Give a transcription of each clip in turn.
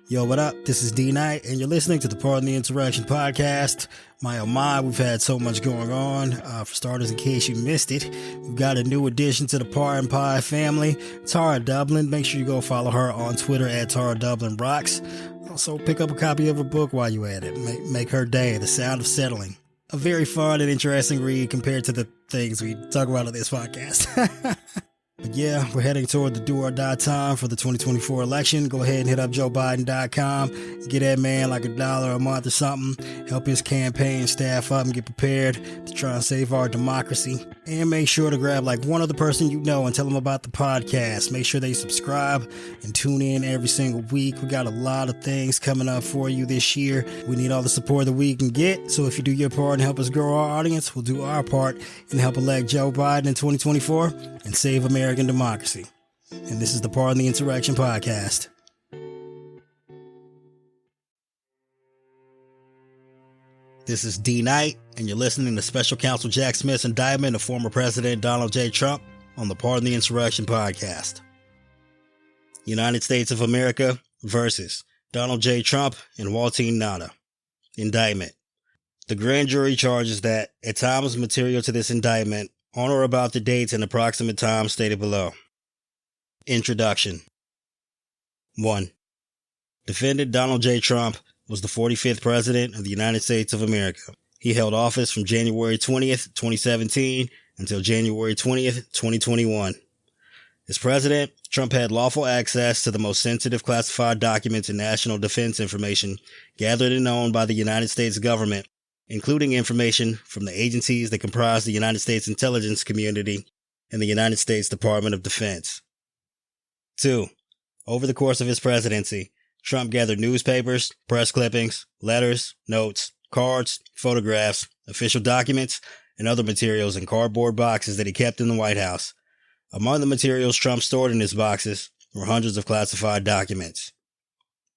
Yo, what up? This is D Knight, and you're listening to the Pardon the Insurrection podcast. My oh my, we've had so much going on. For starters, in case you missed it, we've got a new addition to the Pardon Pie family, Tara Dublin. Make sure you go follow her on Twitter at Tara Dublin Rocks. Also, pick up a copy of her book while you're at it. Make her day, The Sound of Settling. A very fun and interesting read compared to the things we talk about on this podcast. But yeah, we're heading toward the do or die time for the 2024 election. Go ahead and hit up JoeBiden.com. Get that man like $1 a month or something. Help his campaign staff up and get prepared to try and save our democracy. And make sure to grab like one other person you know and tell them about the podcast. Make sure they subscribe and tune in every single week. We got a lot of things coming up for you this year. We need all the support that we can get. So if you do your part and help us grow our audience, we'll do our part and help elect Joe Biden in 2024 and save American democracy. And this is the Pardon the Insurrection podcast. This is D Knight, and you're listening to Special Counsel Jack Smith's indictment of former President Donald J. Trump on the Pardon the Insurrection podcast. United States of America versus Donald J. Trump and Waltine Nauta. Indictment. The grand jury charges that, at times material to this indictment, on or about the dates and approximate times stated below. Introduction. 1. Defendant Donald J. Trump was the 45th President of the United States of America. He held office from January 20th, 2017 until January 20th, 2021. As President, Trump had lawful access to the most sensitive classified documents and national defense information gathered and owned by the United States government, including information from the agencies that comprise the United States intelligence community and the United States Department of Defense. 2. Over the course of his presidency, Trump gathered newspapers, press clippings, letters, notes, cards, photographs, official documents, and other materials in cardboard boxes that he kept in the White House. Among the materials Trump stored in his boxes were hundreds of classified documents.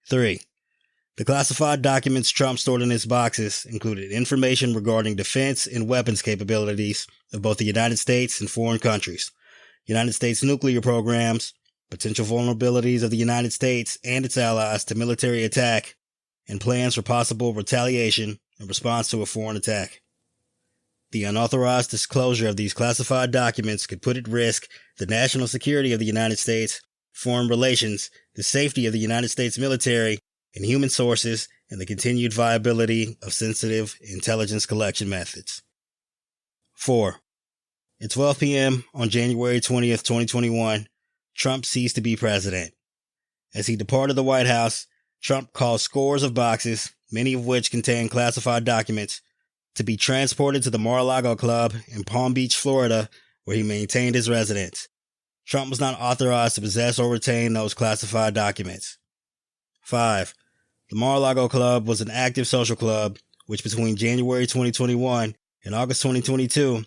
3. The classified documents Trump stored in his boxes included information regarding defense and weapons capabilities of both the United States and foreign countries, United States nuclear programs, potential vulnerabilities of the United States and its allies to military attack, and plans for possible retaliation in response to a foreign attack. The unauthorized disclosure of these classified documents could put at risk the national security of the United States, foreign relations, the safety of the United States military, and human sources, and the continued viability of sensitive intelligence collection methods. 4. At 12 p.m. on January 20th, 2021, Trump ceased to be president. As he departed the White House, Trump caused scores of boxes, many of which contained classified documents, to be transported to the Mar-a-Lago Club in Palm Beach, Florida, where he maintained his residence. Trump was not authorized to possess or retain those classified documents. 5. The Mar-a-Lago Club was an active social club which between January 2021 and August 2022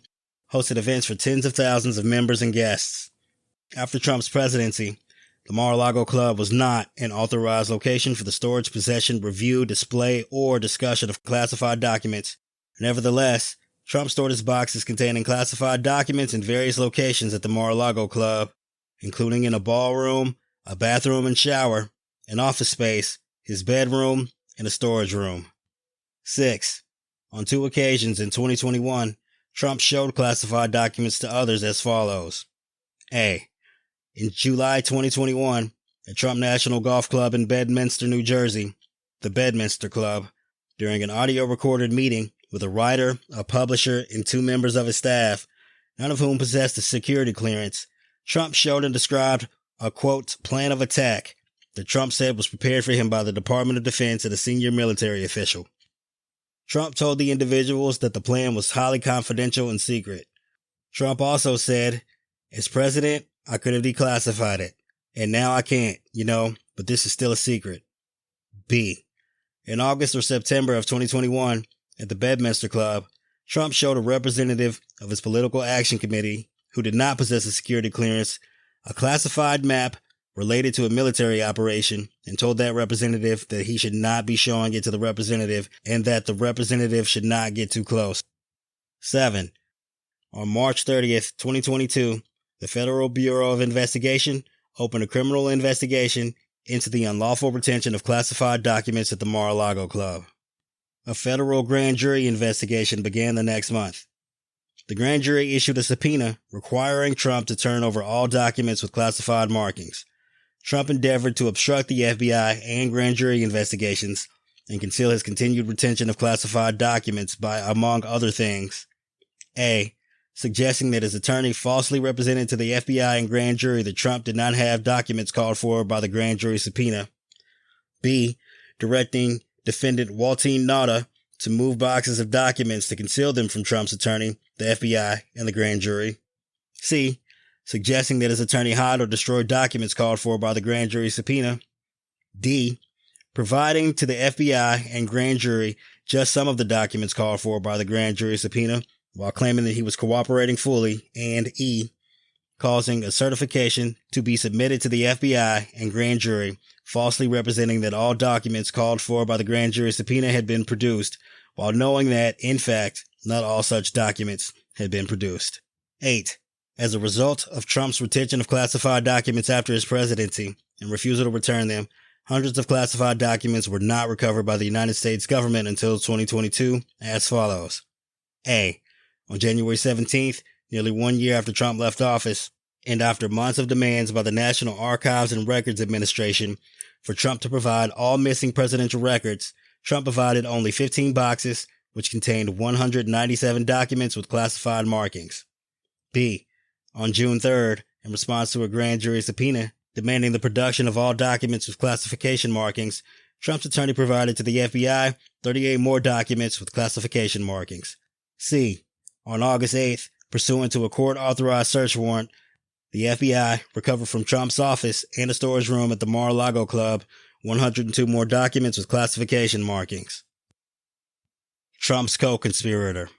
hosted events for tens of thousands of members and guests. After Trump's presidency, the Mar-a-Lago Club was not an authorized location for the storage, possession, review, display, or discussion of classified documents. Nevertheless, Trump stored his boxes containing classified documents in various locations at the Mar-a-Lago Club, including in a ballroom, a bathroom and shower, an office space, his bedroom, and a storage room. 6. On 2 occasions in 2021, Trump showed classified documents to others as follows. A. In July 2021, at Trump National Golf Club in Bedminster, New Jersey, the Bedminster Club, during an audio-recorded meeting with a writer, a publisher, and 2 members of his staff, none of whom possessed a security clearance, Trump showed and described a, quote, plan of attack that Trump said was prepared for him by the Department of Defense and a senior military official. Trump told the individuals that the plan was highly confidential and secret. Trump also said, as president, I could have declassified it, and now I can't, but this is still a secret. B. In August or September of 2021, at the Bedminster Club, Trump showed a representative of his political action committee, who did not possess a security clearance, a classified map related to a military operation, and told that representative that he should not be showing it to the representative and that the representative should not get too close. 7. On March 30th, 2022, the Federal Bureau of Investigation opened a criminal investigation into the unlawful retention of classified documents at the Mar-a-Lago Club. A federal grand jury investigation began the next month. The grand jury issued a subpoena requiring Trump to turn over all documents with classified markings. Trump endeavored to obstruct the FBI and grand jury investigations and conceal his continued retention of classified documents by, among other things, A. Suggesting that his attorney falsely represented to the FBI and grand jury that Trump did not have documents called for by the grand jury subpoena. B. Directing defendant Waltine Nauta to move boxes of documents to conceal them from Trump's attorney, the FBI, and the grand jury. C. Suggesting that his attorney hide or destroy documents called for by the grand jury subpoena. D. Providing to the FBI and grand jury just some of the documents called for by the grand jury subpoena while claiming that he was cooperating fully. And E. Causing a certification to be submitted to the FBI and grand jury, falsely representing that all documents called for by the grand jury subpoena had been produced, while knowing that, in fact, not all such documents had been produced. 8. As a result of Trump's retention of classified documents after his presidency and refusal to return them, hundreds of classified documents were not recovered by the United States government until 2022 as follows. A. On January 17th, nearly 1 year after Trump left office, and after months of demands by the National Archives and Records Administration for Trump to provide all missing presidential records, Trump provided only 15 boxes, which contained 197 documents with classified markings. B. On June 3rd, in response to a grand jury subpoena demanding the production of all documents with classification markings, Trump's attorney provided to the FBI 38 more documents with classification markings. C. On August 8th, pursuant to a court-authorized search warrant, the FBI recovered from Trump's office and a storage room at the Mar-a-Lago Club 102 more documents with classification markings. Trump's co-conspirator.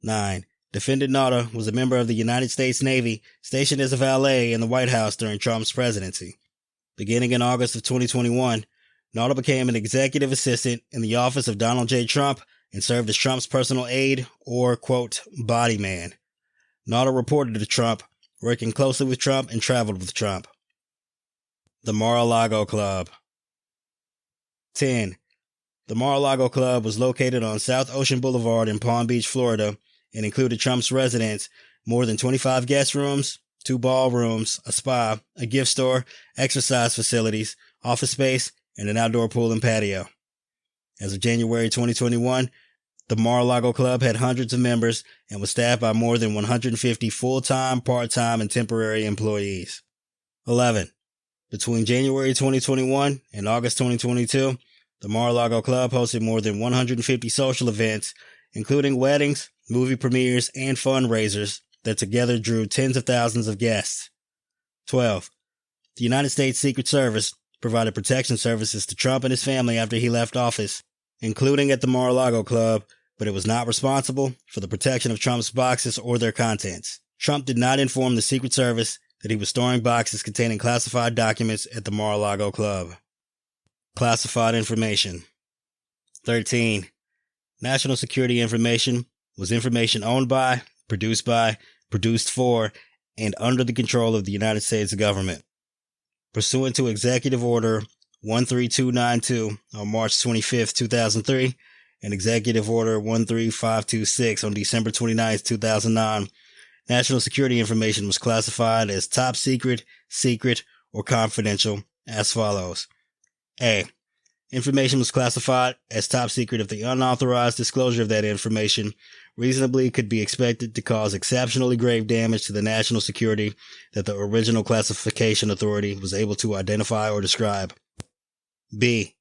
9. Defendant Nauta was a member of the United States Navy stationed as a valet in the White House during Trump's presidency. Beginning in August of 2021, Nauta became an executive assistant in the office of Donald J. Trump and served as Trump's personal aide or, quote, body man. Nauta reported to Trump, working closely with Trump and traveled with Trump. The Mar-a-Lago Club. 10. The Mar-a-Lago Club was located on South Ocean Boulevard in Palm Beach, Florida, and included Trump's residence, more than 25 guest rooms, 2 ballrooms, a spa, a gift store, exercise facilities, office space, and an outdoor pool and patio. As of January 2021, the Mar-a-Lago Club had hundreds of members and was staffed by more than 150 full-time, part-time, and temporary employees. 11. Between January 2021 and August 2022, the Mar-a-Lago Club hosted more than 150 social events, including weddings, movie premieres, and fundraisers that together drew tens of thousands of guests. 12. The United States Secret Service provided protection services to Trump and his family after he left office, including at the Mar-a-Lago Club, but it was not responsible for the protection of Trump's boxes or their contents. Trump did not inform the Secret Service that he was storing boxes containing classified documents at the Mar-a-Lago Club. Classified information. 13. National security information was information owned by, produced for, and under the control of the United States government. Pursuant to Executive Order 13292 on March 25, 2003, and Executive Order 13526 on December 29, 2009, national security information was classified as top secret, secret, or confidential as follows. A. Information was classified as top secret if the unauthorized disclosure of that information reasonably could be expected to cause exceptionally grave damage to the national security that the original classification authority was able to identify or describe. B.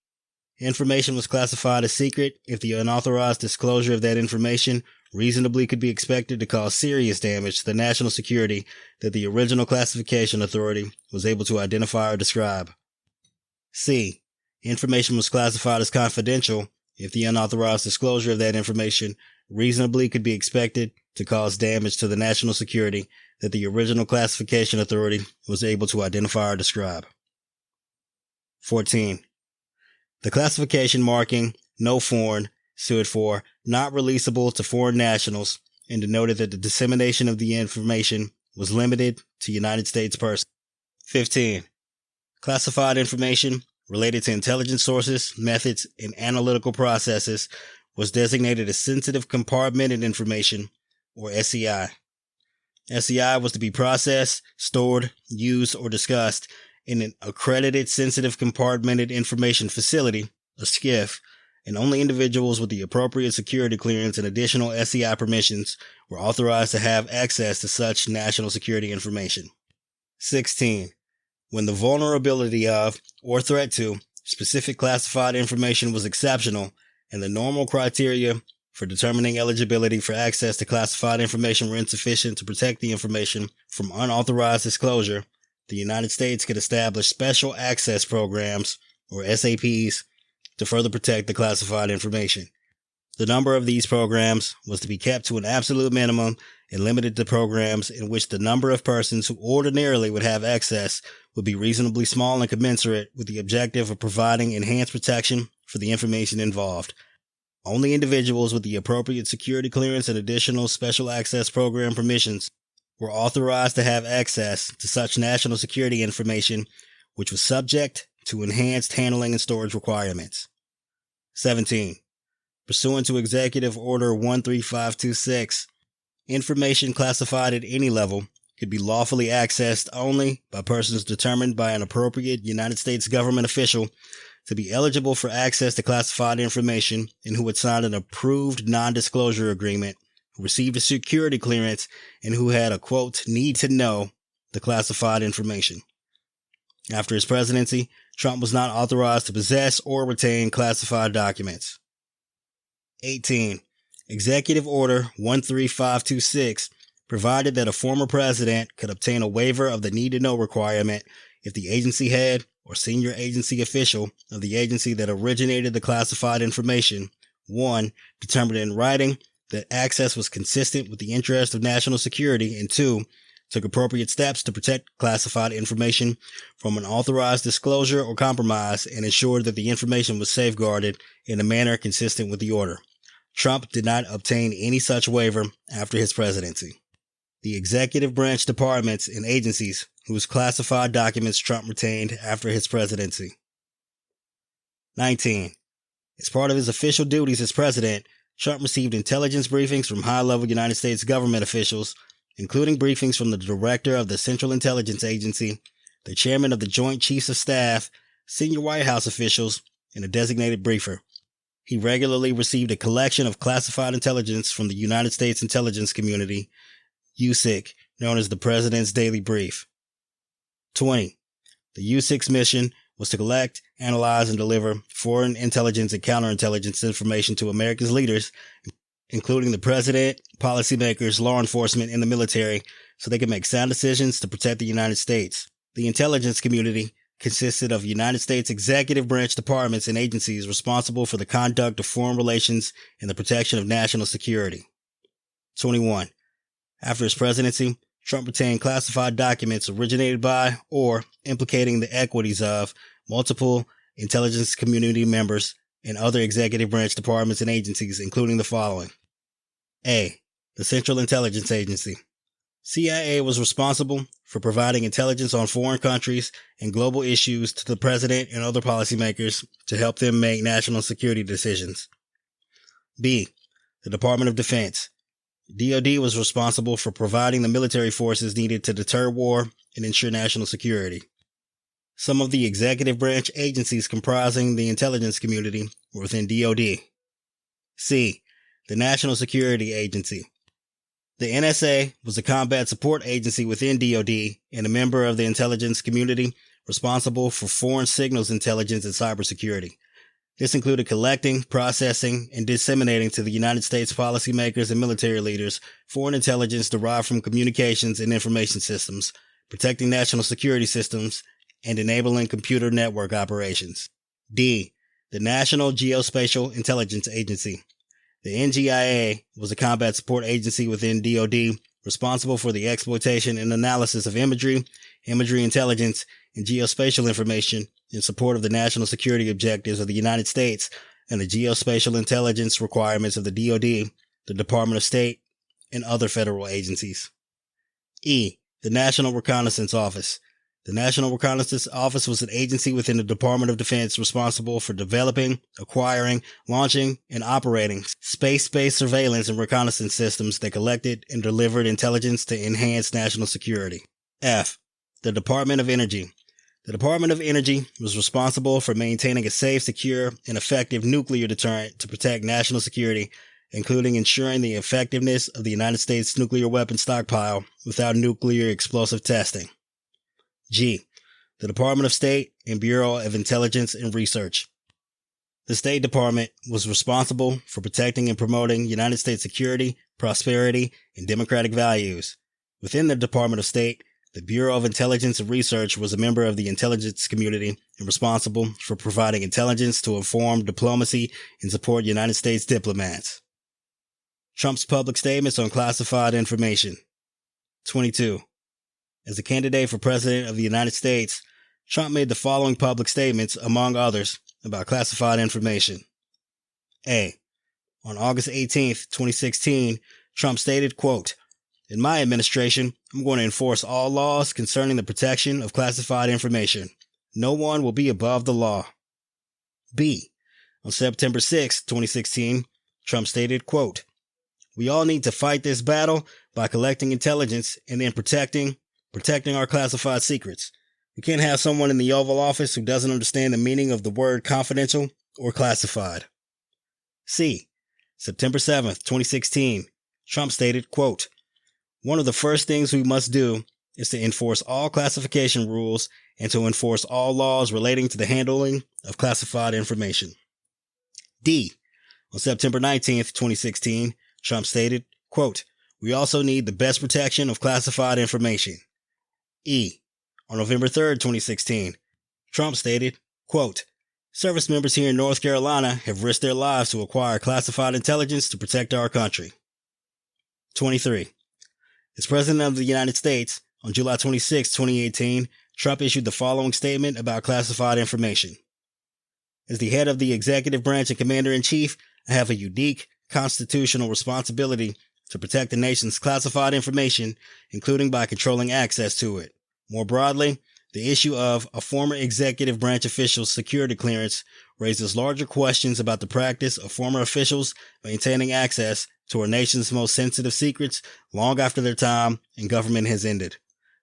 Information was classified as secret if the unauthorized disclosure of that information reasonably could be expected to cause serious damage to the national security that the original classification authority was able to identify or describe. C. Information was classified as confidential if the unauthorized disclosure of that information reasonably could be expected to cause damage to the national security that the original classification authority was able to identify or describe. 14. The classification marking "No Foreign" stood for not releasable to foreign nationals and denoted that the dissemination of the information was limited to United States persons. 15. Classified information related to intelligence sources, methods, and analytical processes was designated as sensitive compartmented information, or SCI. SCI was to be processed, stored, used, or discussed in an accredited sensitive compartmented information facility, a SCIF, and only individuals with the appropriate security clearance and additional SCI permissions were authorized to have access to such national security information. 16. When the vulnerability of, or threat to, specific classified information was exceptional and the normal criteria for determining eligibility for access to classified information were insufficient to protect the information from unauthorized disclosure, the United States could establish special access programs, or SAPs, to further protect the classified information. The number of these programs was to be kept to an absolute minimum and limited to programs in which the number of persons who ordinarily would have access would be reasonably small and commensurate with the objective of providing enhanced protection for the information involved. Only individuals with the appropriate security clearance and additional special access program permissions were authorized to have access to such national security information, which was subject to enhanced handling and storage requirements. 17. Pursuant to Executive Order 13526, information classified at any level could be lawfully accessed only by persons determined by an appropriate United States government official to be eligible for access to classified information and who had signed an approved non-disclosure agreement, who received a security clearance, and who had a, quote, need to know the classified information. After his presidency, Trump was not authorized to possess or retain classified documents. 18. Executive Order 13526 provided that a former president could obtain a waiver of the need-to-know requirement if the agency head or senior agency official of the agency that originated the classified information, 1. determined in writing that access was consistent with the interest of national security, and 2. took appropriate steps to protect classified information from an authorized disclosure or compromise and ensured that the information was safeguarded in a manner consistent with the order. Trump did not obtain any such waiver after his presidency. The executive branch departments and agencies whose classified documents Trump retained after his presidency. 19. As part of his official duties as president, Trump received intelligence briefings from high-level United States government officials, including briefings from the director of the Central Intelligence Agency, the chairman of the Joint Chiefs of Staff, senior White House officials, and a designated briefer. He regularly received a collection of classified intelligence from the United States intelligence community, USIC, known as the President's Daily Brief. 20. The USIC's mission was to collect, analyze, and deliver foreign intelligence and counterintelligence information to America's leaders, including the president, policymakers, law enforcement, and the military, so they could make sound decisions to protect the United States. The intelligence community consisted of United States executive branch departments and agencies responsible for the conduct of foreign relations and the protection of national security. 21. After his presidency, Trump retained classified documents originated by or implicating the equities of multiple intelligence community members and other executive branch departments and agencies, including the following. A. The Central Intelligence Agency. CIA was responsible for providing intelligence on foreign countries and global issues to the president and other policymakers to help them make national security decisions. B. The Department of Defense. DoD was responsible for providing the military forces needed to deter war and ensure national security. Some of the executive branch agencies comprising the intelligence community were within DoD. C. The National Security Agency. The NSA was a combat support agency within DoD and a member of the intelligence community responsible for foreign signals intelligence and cybersecurity. This included collecting, processing, and disseminating to the United States policymakers and military leaders foreign intelligence derived from communications and information systems, protecting national security systems, and enabling computer network operations. D. The National Geospatial Intelligence Agency. The NGIA was a combat support agency within DoD responsible for the exploitation and analysis of imagery intelligence, and geospatial information in support of the national security objectives of the United States and the geospatial intelligence requirements of the DoD, the Department of State, and other federal agencies. E. The National Reconnaissance Office. The National Reconnaissance Office was an agency within the Department of Defense responsible for developing, acquiring, launching, and operating space-based surveillance and reconnaissance systems that collected and delivered intelligence to enhance national security. F. The Department of Energy. The Department of Energy was responsible for maintaining a safe, secure, and effective nuclear deterrent to protect national security, including ensuring the effectiveness of the United States nuclear weapons stockpile without nuclear explosive testing. G. The Department of State and Bureau of Intelligence and Research. The State Department was responsible for protecting and promoting United States security, prosperity, and democratic values. Within the Department of State, the Bureau of Intelligence and Research was a member of the intelligence community and responsible for providing intelligence to inform diplomacy and support United States diplomats. Trump's public statements on classified information. 22. As a candidate for President of the United States, Trump made the following public statements, among others, about classified information. A. On August 18, 2016, Trump stated, quote, "In my administration, I'm going to enforce all laws concerning the protection of classified information. No one will be above the law." B. On September 6, 2016, Trump stated, quote, "We all need to fight this battle by collecting intelligence and then protecting our classified secrets. We can't have someone in the Oval Office who doesn't understand the meaning of the word confidential or classified." C. September 7th, 2016, Trump stated, quote, "One of the first things we must do is to enforce all classification rules and to enforce all laws relating to the handling of classified information." D. On September 19th, 2016, Trump stated, quote, "We also need the best protection of classified information." E. On November 3rd, 2016, Trump stated, quote, "Service members here in North Carolina have risked their lives to acquire classified intelligence to protect our country." 23. As President of the United States, on July 26, 2018, Trump issued the following statement about classified information. "As the head of the executive branch and commander-in-chief, I have a unique constitutional responsibility to protect the nation's classified information, including by controlling access to it. More broadly, the issue of a former executive branch official's security clearance raises larger questions about the practice of former officials maintaining access to our nation's most sensitive secrets long after their time in government has ended.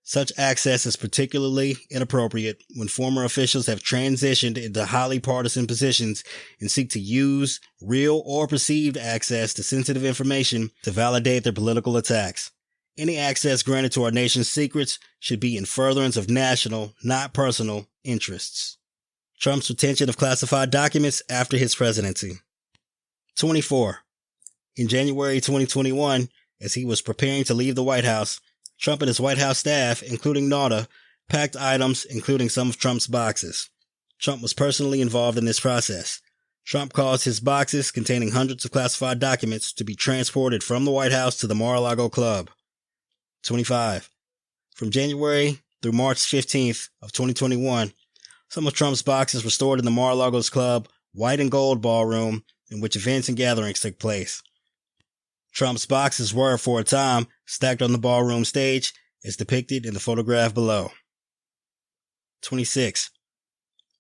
Such access is particularly inappropriate when former officials have transitioned into highly partisan positions and seek to use real or perceived access to sensitive information to validate their political attacks. Any access granted to our nation's secrets should be in furtherance of national, not personal, interests." Trump's retention of classified documents after his presidency. 24. In January 2021, as he was preparing to leave the White House, Trump and his White House staff, including Nauta, packed items, including some of Trump's boxes. Trump was personally involved in this process. Trump caused his boxes containing hundreds of classified documents to be transported from the White House to the Mar-a-Lago Club. 25. From January through March 15th of 2021, some of Trump's boxes were stored in the Mar-a-Lago Club white and gold ballroom in which events and gatherings took place. Trump's boxes were, for a time, stacked on the ballroom stage, as depicted in the photograph below. 26.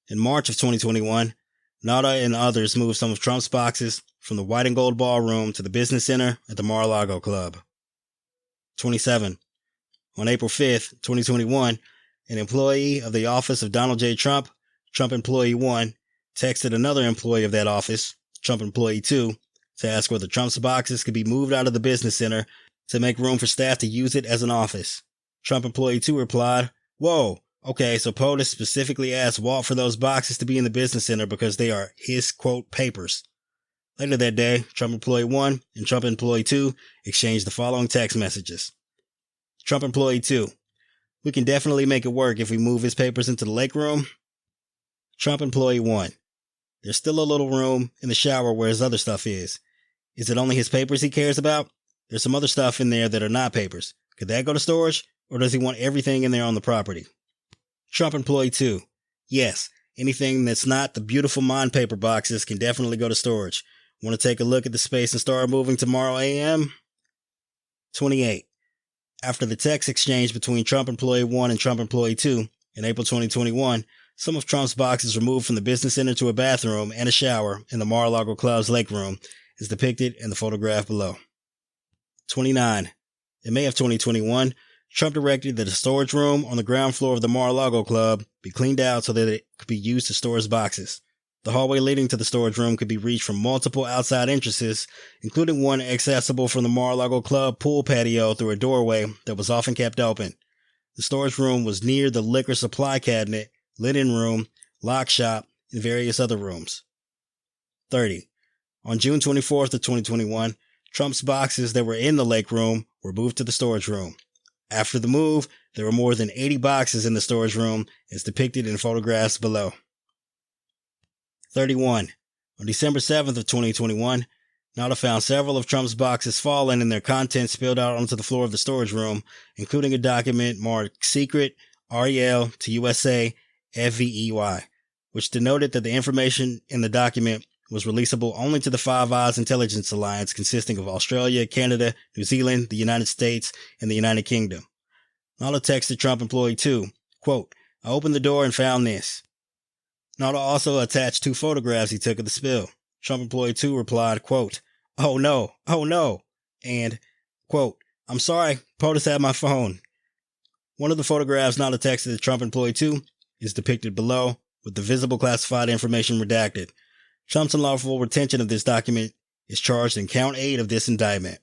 In March of 2021, Nauta and others moved some of Trump's boxes from the white and gold ballroom to the business center at the Mar-a-Lago Club. 27. On April 5th, 2021, an employee of the office of Donald J. Trump, Trump Employee 1, texted another employee of that office, Trump Employee 2, to ask whether Trump's boxes could be moved out of the business center to make room for staff to use it as an office. Trump Employee 2 replied, "Whoa, okay, so POTUS specifically asked Walt for those boxes to be in the business center because they are his, quote, papers." Later that day, Trump Employee 1 and Trump Employee 2 exchanged the following text messages. Trump Employee 2, "We can definitely make it work if we move his papers into the lake room." Trump Employee 1, "There's still a little room in the shower where his other stuff is. Is it only his papers he cares about? There's some other stuff in there that are not papers. Could that go to storage, or does he want everything in there on the property?" Trump Employee 2, "Yes, anything that's not the beautiful Mind paper boxes can definitely go to storage. Want to take a look at the space and start moving tomorrow a.m.?" 28. After the text exchange between Trump Employee 1 and Trump Employee 2, In April 2021, some of Trump's boxes were moved from the business center to a bathroom and a shower in the Mar-a-Lago Club's lake room, is depicted in the photograph below. 29. In May of 2021, Trump directed that the storage room on the ground floor of the Mar-a-Lago Club be cleaned out so that it could be used to store his boxes. The hallway leading to the storage room could be reached from multiple outside entrances, including one accessible from the Mar-a-Lago Club pool patio through a doorway that was often kept open. The storage room was near the liquor supply cabinet, linen room, lock shop, and various other rooms. 30. On June 24th of 2021, Trump's boxes that were in the lake room were moved to the storage room. After the move, there were more than 80 boxes in the storage room, as depicted in photographs below. 31. On December 7th of 2021, Nauta found several of Trump's boxes fallen and their contents spilled out onto the floor of the storage room, including a document marked Secret REL to USA FVEY, which denoted that the information in the document was releasable only to the Five Eyes Intelligence Alliance consisting of Australia, Canada, New Zealand, the United States, and the United Kingdom. Nauta texted Trump Employee 2, quote, "I opened the door and found this." Nauta also attached 2 photographs he took of the spill. Trump Employee 2 replied, quote, oh no, and, quote, "I'm sorry, POTUS had my phone." One of the photographs Nauta texted to Trump Employee 2 is depicted below, with the visible classified information redacted. Trump's unlawful retention of this document is charged in Count 8 of this indictment.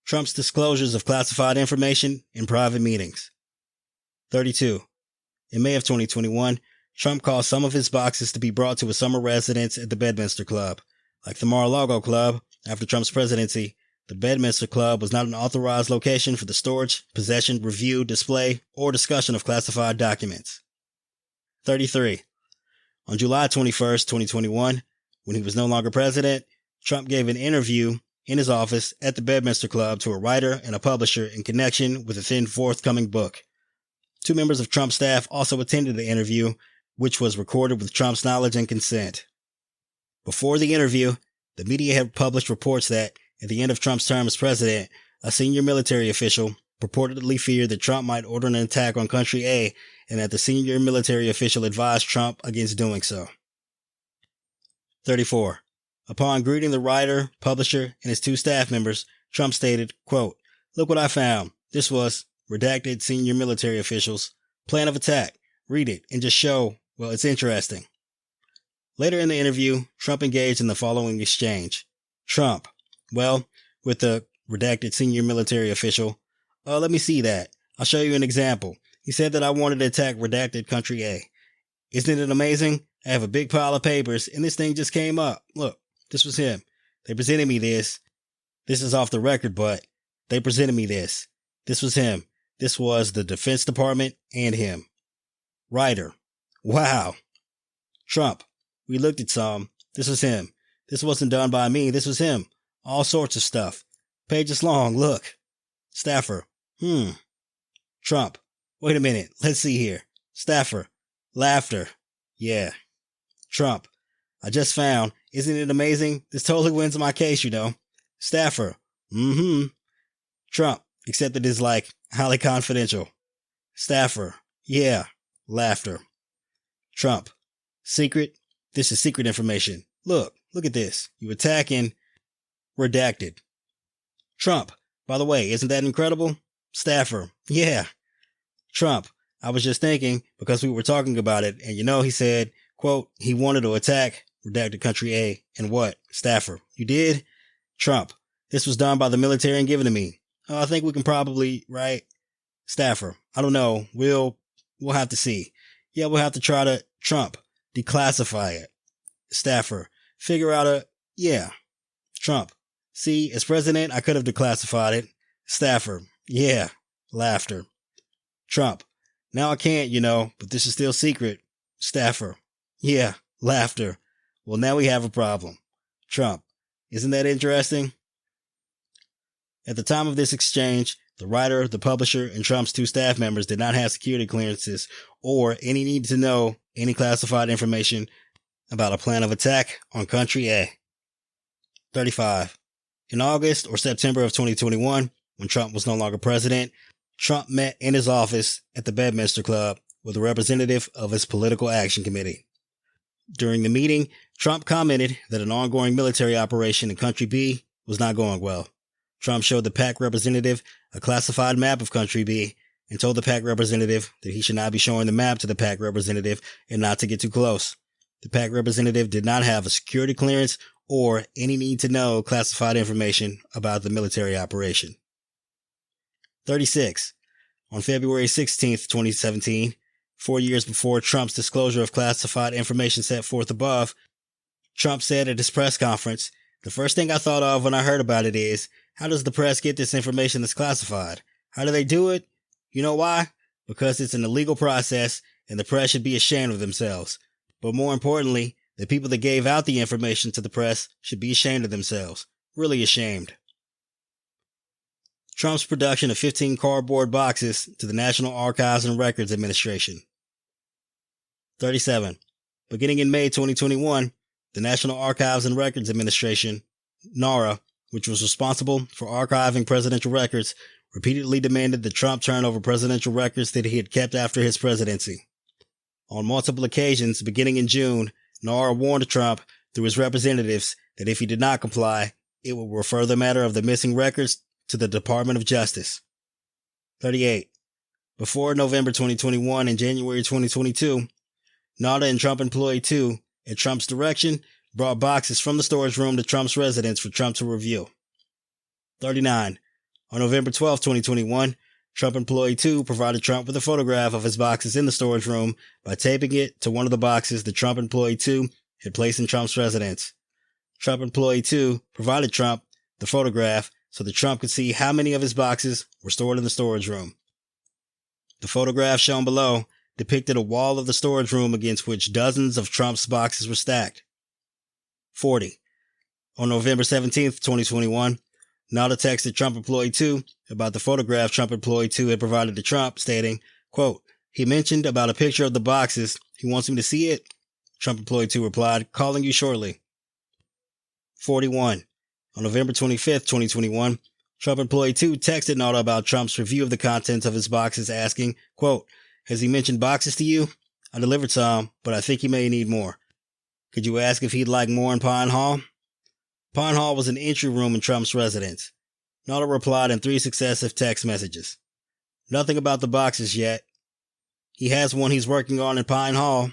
Trump's disclosures of classified information in private meetings. 32. In May of 2021, Trump caused some of his boxes to be brought to a summer residence at the Bedminster Club. Like the Mar-a-Lago Club, after Trump's presidency, the Bedminster Club was not an authorized location for the storage, possession, review, display, or discussion of classified documents. 33. On July 21st, 2021, when he was no longer president, Trump gave an interview in his office at the Bedminster Club to a writer and a publisher in connection with a then forthcoming book. 2 members of Trump's staff also attended the interview, which was recorded with Trump's knowledge and consent. Before the interview, the media had published reports that, at the end of Trump's term as president, a senior military official purportedly feared that Trump might order an attack on Country A, and that the senior military official advised Trump against doing so. 34. Upon greeting the writer, publisher, and his 2 staff members, Trump stated, quote, "Look what I found. This was, redacted senior military officials, plan of attack. Read it and just show, well, it's interesting." Later in the interview, Trump engaged in the following exchange. Trump, well, with the redacted senior military official, let me see that. I'll show you an example. He said that I wanted to attack redacted Country A. Isn't it amazing? I have a big pile of papers and this thing just came up. Look, this was him. They presented me this. This is off the record, but they presented me this. This was him. This was the Defense Department and him. Writer, wow. Trump, we looked at some. This was him. This wasn't done by me. This was him. All sorts of stuff. Pages long. Look. Staffer, Trump, wait a minute. Let's see here. Staffer, laughter. Yeah. Trump, I just found. Isn't it amazing? This totally wins my case, you know. Staffer, Trump, except it is like highly confidential. Staffer, yeah. Laughter. Trump, secret. This is secret information. Look at this. You attacking. Redacted. Trump, by the way, isn't that incredible? Staffer, yeah. Trump, I was just thinking, because we were talking about it, and he said, quote, he wanted to attack redacted Country A, and what? Staffer, you did? Trump, this was done by the military and given to me. I think we can probably, right? Staffer, I don't know. We'll have to see. Yeah, we'll have to try to, Trump, declassify it. Staffer, figure out yeah. Trump, see, as president, I could have declassified it. Staffer, yeah. Laughter. Trump, now I can't, but this is still secret. Staffer, yeah. Laughter. Well, now we have a problem. Trump, isn't that interesting? At the time of this exchange, the writer, the publisher, and Trump's 2 staff members did not have security clearances or any need to know any classified information about a plan of attack on Country A. 35. In August or September of 2021, when Trump was no longer president, Trump met in his office at the Bedminster Club with a representative of his Political Action Committee. During the meeting, Trump commented that an ongoing military operation in Country B was not going well. Trump showed the PAC representative a classified map of Country B and told the PAC representative that he should not be showing the map to the PAC representative and not to get too close. The PAC representative did not have a security clearance or any need to know classified information about the military operation. 36. On February 16, 2017, 4 years before Trump's disclosure of classified information set forth above, Trump said at his press conference, "The first thing I thought of when I heard about it is, how does the press get this information that's classified? How do they do it? You know why? Because it's an illegal process and the press should be ashamed of themselves. But more importantly, the people that gave out the information to the press should be ashamed of themselves. Really ashamed." Trump's production of 15 cardboard boxes to the National Archives and Records Administration. 37. Beginning in May 2021, the National Archives and Records Administration, NARA, which was responsible for archiving presidential records, repeatedly demanded that Trump turn over presidential records that he had kept after his presidency. On multiple occasions, beginning in June, NARA warned Trump through his representatives that if he did not comply, it would refer the matter of the missing records to the Department of Justice. 38. Before November 2021 and January 2022, Nauta and Trump Employee 2, at Trump's direction, brought boxes from the storage room to Trump's residence for Trump to review. 39. On November 12, 2021, Trump Employee 2 provided Trump with a photograph of his boxes in the storage room by taping it to one of the boxes that Trump Employee 2 had placed in Trump's residence. Trump Employee 2 provided Trump the photograph so that Trump could see how many of his boxes were stored in the storage room. The photograph shown below depicted a wall of the storage room against which dozens of Trump's boxes were stacked. 40. On November 17, 2021, Nauta texted Trump Employee 2 about the photograph Trump Employee 2 had provided to Trump, stating, quote, "He mentioned about a picture of the boxes. He wants me to see it?" Trump Employee 2 replied, "Calling you shortly." 41. On November 25, 2021, Trump Employee 2 texted Nauta about Trump's review of the contents of his boxes, asking, quote, "Has he mentioned boxes to you? I delivered some, but I think he may need more. Could you ask if he'd like more in Pine Hall?" Pine Hall was an entry room in Trump's residence. Nauta replied in 3 successive text messages. "Nothing about the boxes yet. He has one he's working on in Pine Hall.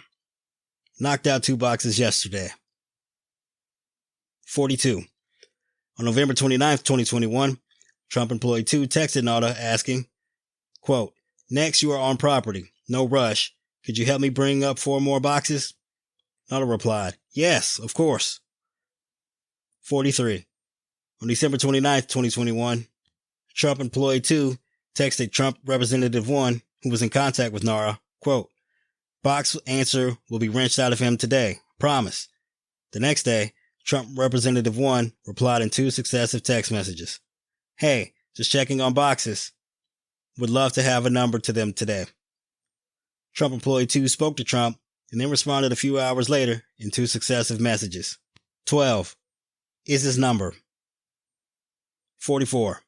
Knocked out 2 boxes yesterday." 42. On November 29, 2021, Trump Employee 2 texted Nauta asking, quote, "Next, you are on property. No rush. Could you help me bring up 4 more boxes?" Nauta replied, "Yes, of course." 43. On December 29, 2021, Trump Employee 2 texted Trump Representative 1, who was in contact with Nauta, quote, "Box answer will be wrenched out of him today. Promise." The next day, Trump Representative 1 replied in 2 successive text messages. "Hey, just checking on boxes. Would love to have a number to them today." Trump Employee 2 spoke to Trump and then responded a few hours later in 2 successive messages. 12. Is his number. 44.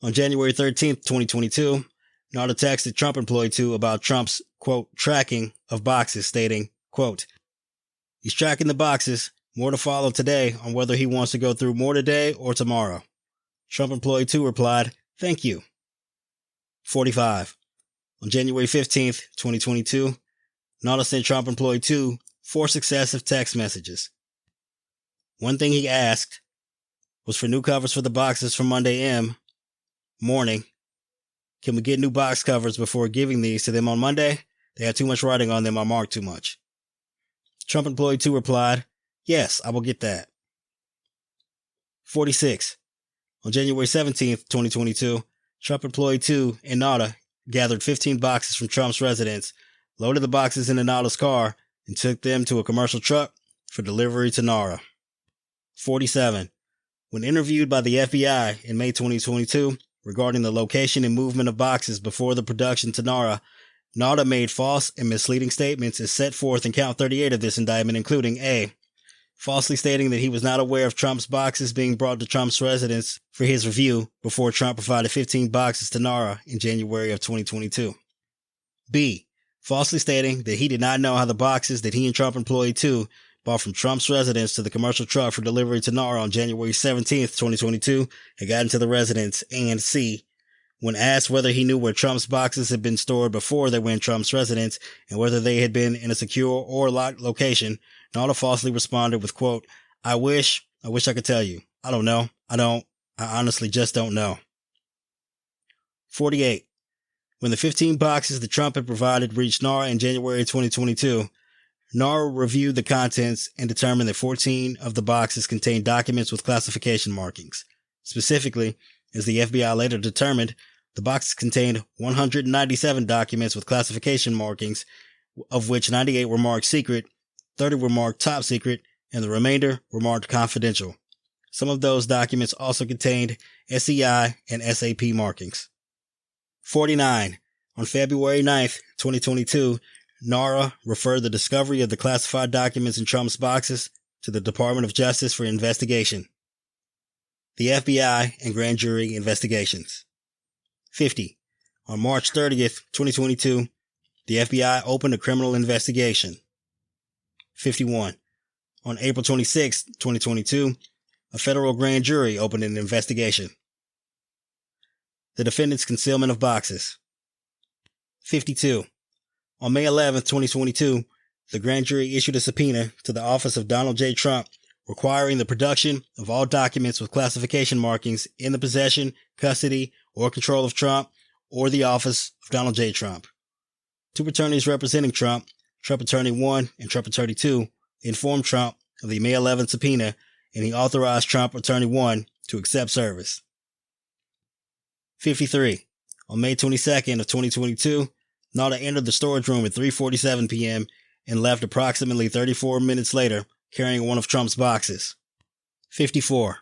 On January 13th, 2022, Nauta texted Trump Employee 2 about Trump's, quote, "tracking of boxes," stating, quote, "He's tracking the boxes. More to follow today on whether he wants to go through more today or tomorrow." Trump Employee 2 replied, "Thank you." 45. On January 15th, 2022, Nauta sent Trump Employee 2 4 successive text messages. One thing he asked was for new covers for the boxes for Monday morning. "Can we get new box covers before giving these to them on Monday? They have too much writing on them or marked too much." Trump Employee 2 replied, "Yes, I will get that." 46. On January 17th, 2022, Trump Employee 2 and Nauta gathered 15 boxes from Trump's residence, loaded the boxes into Nauta's car, and took them to a commercial truck for delivery to Nauta. 47. When interviewed by the FBI in May 2022 regarding the location and movement of boxes before the production to Nauta made false and misleading statements as set forth in count 38 of this indictment, including A, falsely stating that he was not aware of Trump's boxes being brought to Trump's residence for his review before Trump provided 15 boxes to Nauta in January of 2022. B, falsely stating that he did not know how the boxes that he and Trump employee 2 bought from Trump's residence to the commercial truck for delivery to Nauta on January 17th, 2022 had gotten to the residence, and C, when asked whether he knew where Trump's boxes had been stored before they were in Trump's residence and whether they had been in a secure or locked location, Nauta falsely responded with, quote, I wish I could tell you. I don't know. I honestly just don't know. 48. When the 15 boxes that Trump had provided reached Nauta in January 2022, Nauta reviewed the contents and determined that 14 of the boxes contained documents with classification markings. Specifically, as the FBI later determined, the boxes contained 197 documents with classification markings, of which 98 were marked secret, 30 were marked top secret, and the remainder were marked confidential. Some of those documents also contained SEI and SAP markings. 49. On February 9th, 2022, Nauta referred the discovery of the classified documents in Trump's boxes to the Department of Justice for investigation. The FBI and grand jury investigations. 50. On March 30th, 2022, the FBI opened a criminal investigation. 51. On April 26th, 2022, a federal grand jury opened an investigation. The defendant's concealment of boxes. 52. On May 11th, 2022, the grand jury issued a subpoena to the office of Donald J. Trump requiring the production of all documents with classification markings in the possession, custody, or control of Trump or the office of Donald J. Trump. Two attorneys representing Trump, Trump Attorney 1 and Trump Attorney 2, informed Trump of the May 11th subpoena, and he authorized Trump Attorney 1 to accept service. 53. On May 22nd of 2022, Nauta entered the storage room at 3:47 p.m. and left approximately 34 minutes later carrying one of Trump's boxes. 54.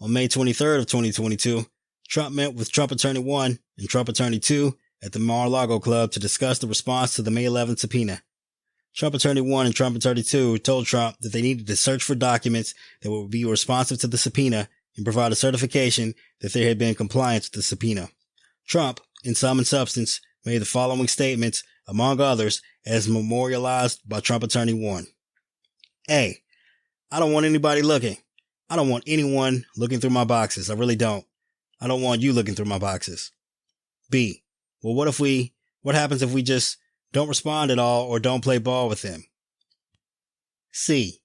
On May 23rd of 2022, Trump met with Trump Attorney 1 and Trump Attorney 2 at the Mar-a-Lago Club to discuss the response to the May 11th subpoena. Trump Attorney 1 and Trump Attorney 2 told Trump that they needed to search for documents that would be responsive to the subpoena and provide a certification that there had been compliance with the subpoena. Trump, in sum and substance, made the following statements, among others, as memorialized by Trump Attorney 1. A. I don't want anybody looking. I don't want anyone looking through my boxes. I really don't. I don't want you looking through my boxes. B. Well, what happens if we just don't respond at all or don't play ball with them? C.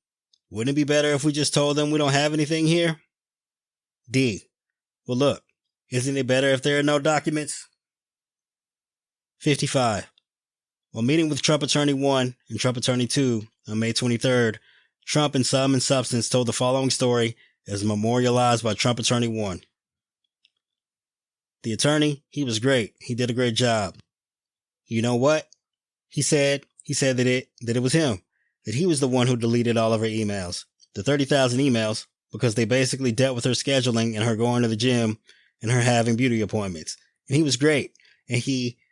Wouldn't it be better if we just told them we don't have anything here? D. Well, look, isn't it better if there are no documents? 55. While meeting with Trump Attorney 1 and Trump Attorney 2 on May 23rd, Trump in sum and substance told the following story as memorialized by Trump Attorney 1. The attorney, he was great. He did a great job. You know what? He said that it was him, that he was the one who deleted all of her emails, the 30,000 emails, because they basically dealt with her scheduling and her going to the gym and her having beauty appointments. And he was great. And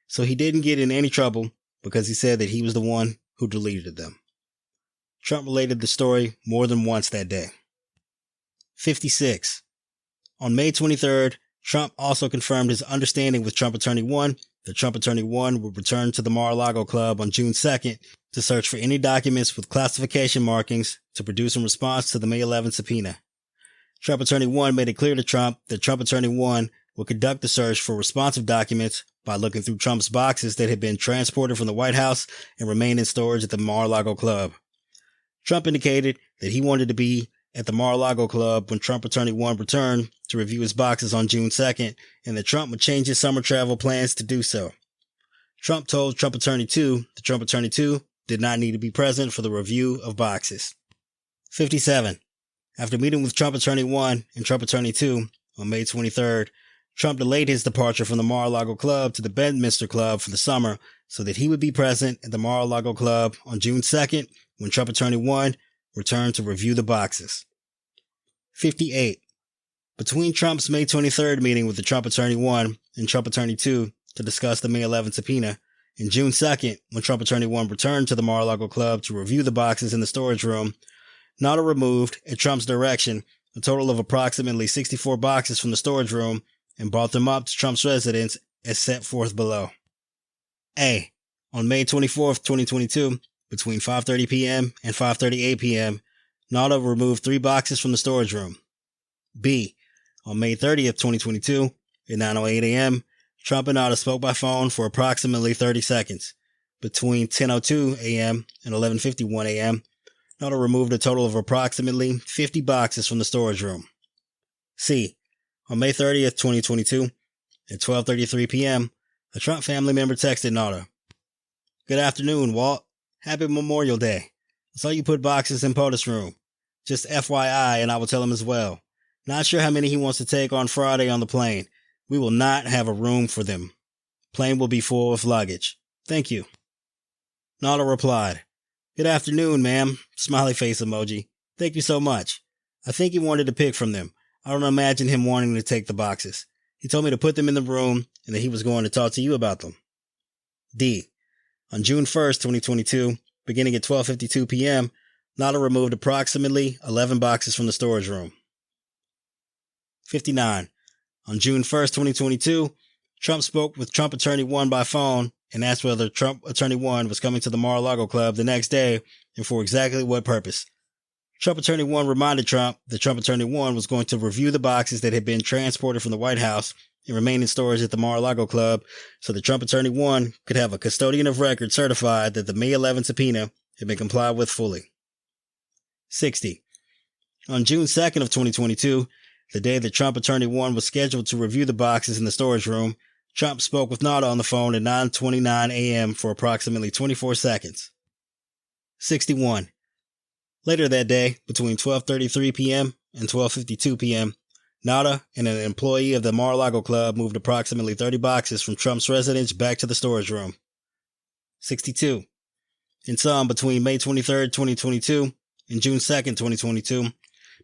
so he didn't get in any trouble because he said that he was the one who deleted them. Trump related the story more than once that day. 56. On May 23rd, Trump also confirmed his understanding with Trump Attorney 1 that Trump Attorney 1 would return to the Mar-a-Lago Club on June 2nd to search for any documents with classification markings to produce in response to the May 11th subpoena. Trump Attorney 1 made it clear to Trump that Trump Attorney 1 would conduct the search for responsive documents by looking through Trump's boxes that had been transported from the White House and remained in storage at the Mar-a-Lago Club. Trump indicated that he wanted to be at the Mar-a-Lago Club when Trump Attorney 1 returned to review his boxes on June 2nd, and that Trump would change his summer travel plans to do so. Trump told Trump Attorney 2 that Trump Attorney 2 did not need to be present for the review of boxes. 57. After meeting with Trump Attorney 1 and Trump Attorney 2 on May 23rd, Trump delayed his departure from the Mar-a-Lago Club to the Bedminster Club for the summer so that he would be present at the Mar-a-Lago Club on June 2nd when Trump Attorney 1 returned to review the boxes. 58. Between Trump's May 23rd meeting with the Trump Attorney 1 and Trump Attorney 2 to discuss the May 11th subpoena, and June 2nd when Trump Attorney 1 returned to the Mar-a-Lago Club to review the boxes in the storage room, Nauta removed, at Trump's direction, a total of approximately 64 boxes from the storage room and brought them up to Trump's residence as set forth below. A. On May 24th, 2022, between 5:30 p.m. and 5:38 p.m., Nauta removed 3 boxes from the storage room. B. On May 30th, 2022, at 9:08 a.m., Trump and Nauta spoke by phone for approximately 30 seconds. Between 10:02 a.m. and 11:51 a.m., Nauta removed a total of approximately 50 boxes from the storage room. C. On May 30th, 2022, at 12:33 p.m., a Trump family member texted Nauta, "Good afternoon, Walt. Happy Memorial Day. I saw you put boxes in POTUS room. Just FYI, and I will tell him as well. Not sure how many he wants to take on Friday on the plane. We will not have a room for them. Plane will be full with luggage. Thank you." Nauta replied, "Good afternoon, ma'am." Smiley face emoji. "Thank you so much. I think he wanted to pick from them. I don't imagine him wanting to take the boxes. He told me to put them in the room and that he was going to talk to you about them." D. On June 1st, 2022, beginning at 12:52 p.m., Nauta removed approximately 11 boxes from the storage room. 59. On June 1st, 2022, Trump spoke with Trump Attorney 1 by phone and asked whether Trump Attorney 1 was coming to the Mar-a-Lago Club the next day and for exactly what purpose. Trump Attorney 1 reminded Trump that Trump Attorney 1 was going to review the boxes that had been transported from the White House and remain in storage at the Mar-a-Lago Club so that Trump Attorney 1 could have a custodian of record certified that the May 11 subpoena had been complied with fully. 60. On June 2nd of 2022, the day that Trump Attorney 1 was scheduled to review the boxes in the storage room, Trump spoke with Nauta on the phone at 9:29 a.m. for approximately 24 seconds. 61. Later that day, between 12:33 p.m. and 12:52 p.m., Nauta and an employee of the Mar-a-Lago Club moved approximately 30 boxes from Trump's residence back to the storage room. 62. In sum, between May 23rd, 2022 and June 2nd, 2022,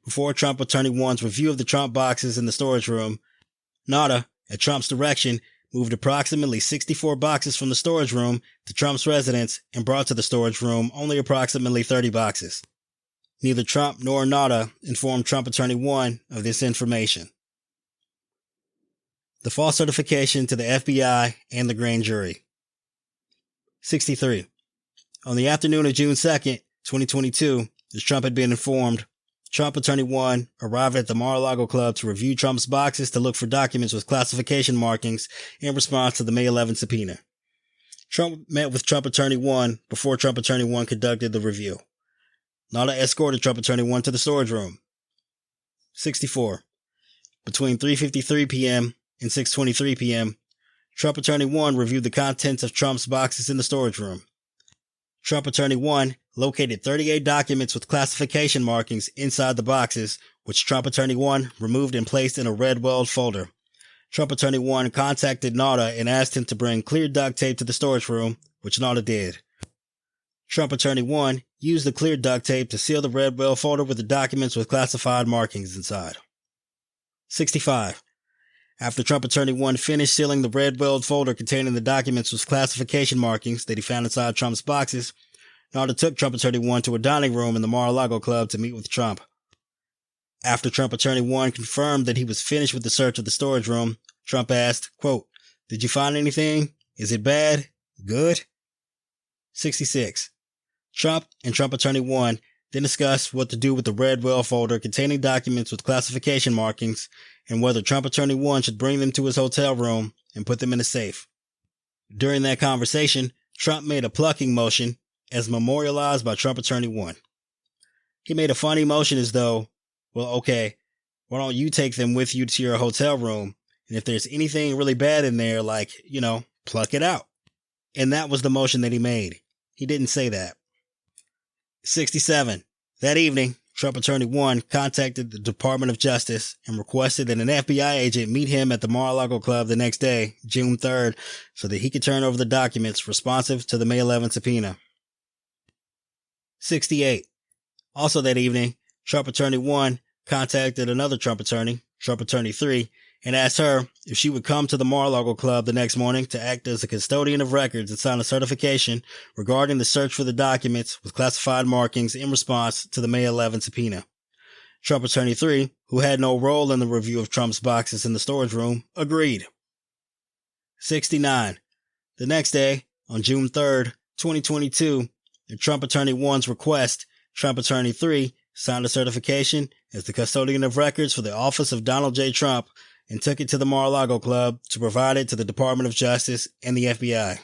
before Trump Attorney 1's review of the Trump boxes in the storage room, Nauta, at Trump's direction, moved approximately 64 boxes from the storage room to Trump's residence and brought to the storage room only approximately 30 boxes. Neither Trump nor Nauta informed Trump Attorney 1 of this information. The false certification to the FBI and the grand jury. 63. On the afternoon of June 2nd, 2022, as Trump had been informed, Trump Attorney 1 arrived at the Mar-a-Lago Club to review Trump's boxes to look for documents with classification markings in response to the May 11 subpoena. Trump met with Trump Attorney 1 before Trump Attorney 1 conducted the review. Nauta escorted Trump Attorney 1 to the storage room. 64. Between 3:53 p.m. and 6:23 p.m., Trump Attorney 1 reviewed the contents of Trump's boxes in the storage room. Trump Attorney 1 located 38 documents with classification markings inside the boxes, which Trump Attorney 1 removed and placed in a red-welled folder. Trump Attorney 1 contacted Nauta and asked him to bring clear duct tape to the storage room, which Nauta did. Trump Attorney 1 used the clear duct tape to seal the red-well folder with the documents with classified markings inside. 65. After Trump Attorney 1 finished sealing the red-welled folder containing the documents with classification markings that he found inside Trump's boxes, Nauta took Trump Attorney 1 to a dining room in the Mar-a-Lago Club to meet with Trump. After Trump Attorney 1 confirmed that he was finished with the search of the storage room, Trump asked, quote, "Did you find anything? Is it bad? Good?" 66. Trump and Trump Attorney 1 then discussed what to do with the red-well folder containing documents with classification markings and whether Trump Attorney 1 should bring them to his hotel room and put them in a safe. During that conversation, Trump made a plucking motion as memorialized by Trump Attorney 1. He made a funny motion as though, well, okay, why don't you take them with you to your hotel room, and if there's anything really bad in there, like, pluck it out. And that was the motion that he made. He didn't say that. 67. That evening, Trump Attorney 1 contacted the Department of Justice and requested that an FBI agent meet him at the Mar-a-Lago Club the next day, June 3rd, so that he could turn over the documents responsive to the May 11 subpoena. 68. Also that evening, Trump Attorney 1 contacted another Trump Attorney, Trump Attorney 3, and asked her if she would come to the Mar-a-Lago Club the next morning to act as a custodian of records and sign a certification regarding the search for the documents with classified markings in response to the May 11 subpoena. Trump Attorney 3, who had no role in the review of Trump's boxes in the storage room, agreed. 69. The next day, On June 3rd, 2022, at Trump Attorney 1's request, Trump Attorney 3 signed a certification as the custodian of records for the office of Donald J. Trump and took it to the Mar-a-Lago Club to provide it to the Department of Justice and the FBI.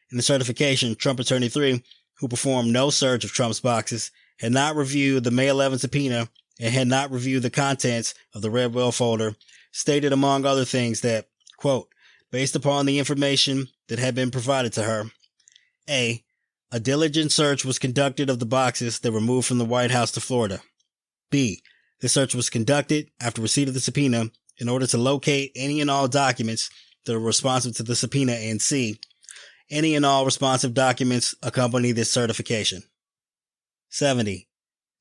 In the certification, Trump Attorney 3, who performed no search of Trump's boxes, had not reviewed the May 11 subpoena and had not reviewed the contents of the Red Well folder, stated among other things that, quote, based upon the information that had been provided to her, A diligent search was conducted of the boxes that were moved from the White House to Florida. B, the search was conducted after receipt of the subpoena in order to locate any and all documents that are responsive to the subpoena, and C, any and all responsive documents accompany this certification. 70.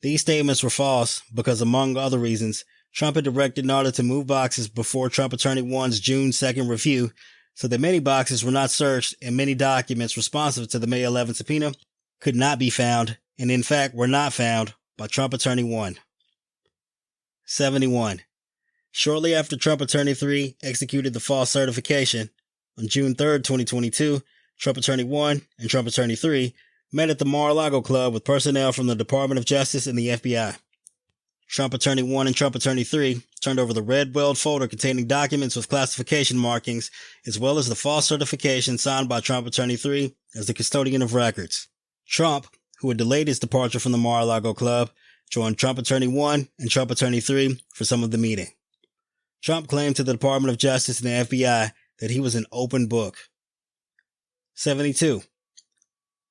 These statements were false because, among other reasons, Trump had directed Nauta to move boxes before Trump Attorney 1's June 2nd review, so that many boxes were not searched and many documents responsive to the May 11 subpoena could not be found, and in fact were not found by Trump Attorney 1. 71. Shortly after Trump Attorney 3 executed the false certification, on June 3rd, 2022, Trump Attorney 1 and Trump Attorney 3 met at the Mar-a-Lago Club with personnel from the Department of Justice and the FBI. Trump Attorney 1 and Trump Attorney 3 turned over the red-welled folder containing documents with classification markings, as well as the false certification signed by Trump Attorney 3 as the custodian of records. Trump, who had delayed his departure from the Mar-a-Lago Club, joined Trump Attorney 1 and Trump Attorney 3 for some of the meeting. Trump claimed to the Department of Justice and the FBI that he was an open book. 72.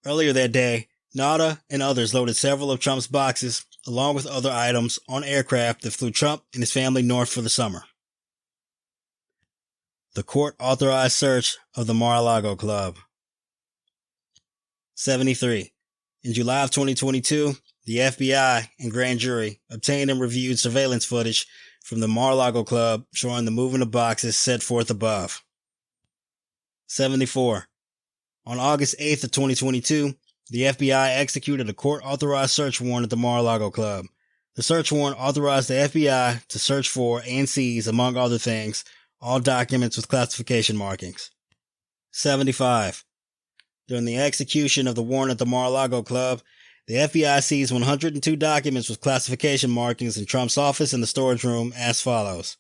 Earlier that day, Nauta and others loaded several of Trump's boxes, along with other items, on aircraft that flew Trump and his family north for the summer. The court-authorized search of the Mar-a-Lago Club. 73. In July of 2022, the FBI and grand jury obtained and reviewed surveillance footage from the Mar-a-Lago Club showing the movement of boxes set forth above. 74. On August 8th of 2022, the FBI executed a court-authorized search warrant at the Mar-a-Lago Club. The search warrant authorized the FBI to search for and seize, among other things, all documents with classification markings. 75. During the execution of the warrant at the Mar-a-Lago Club, the FBI seized 102 documents with classification markings in Trump's office and the storage room as follows.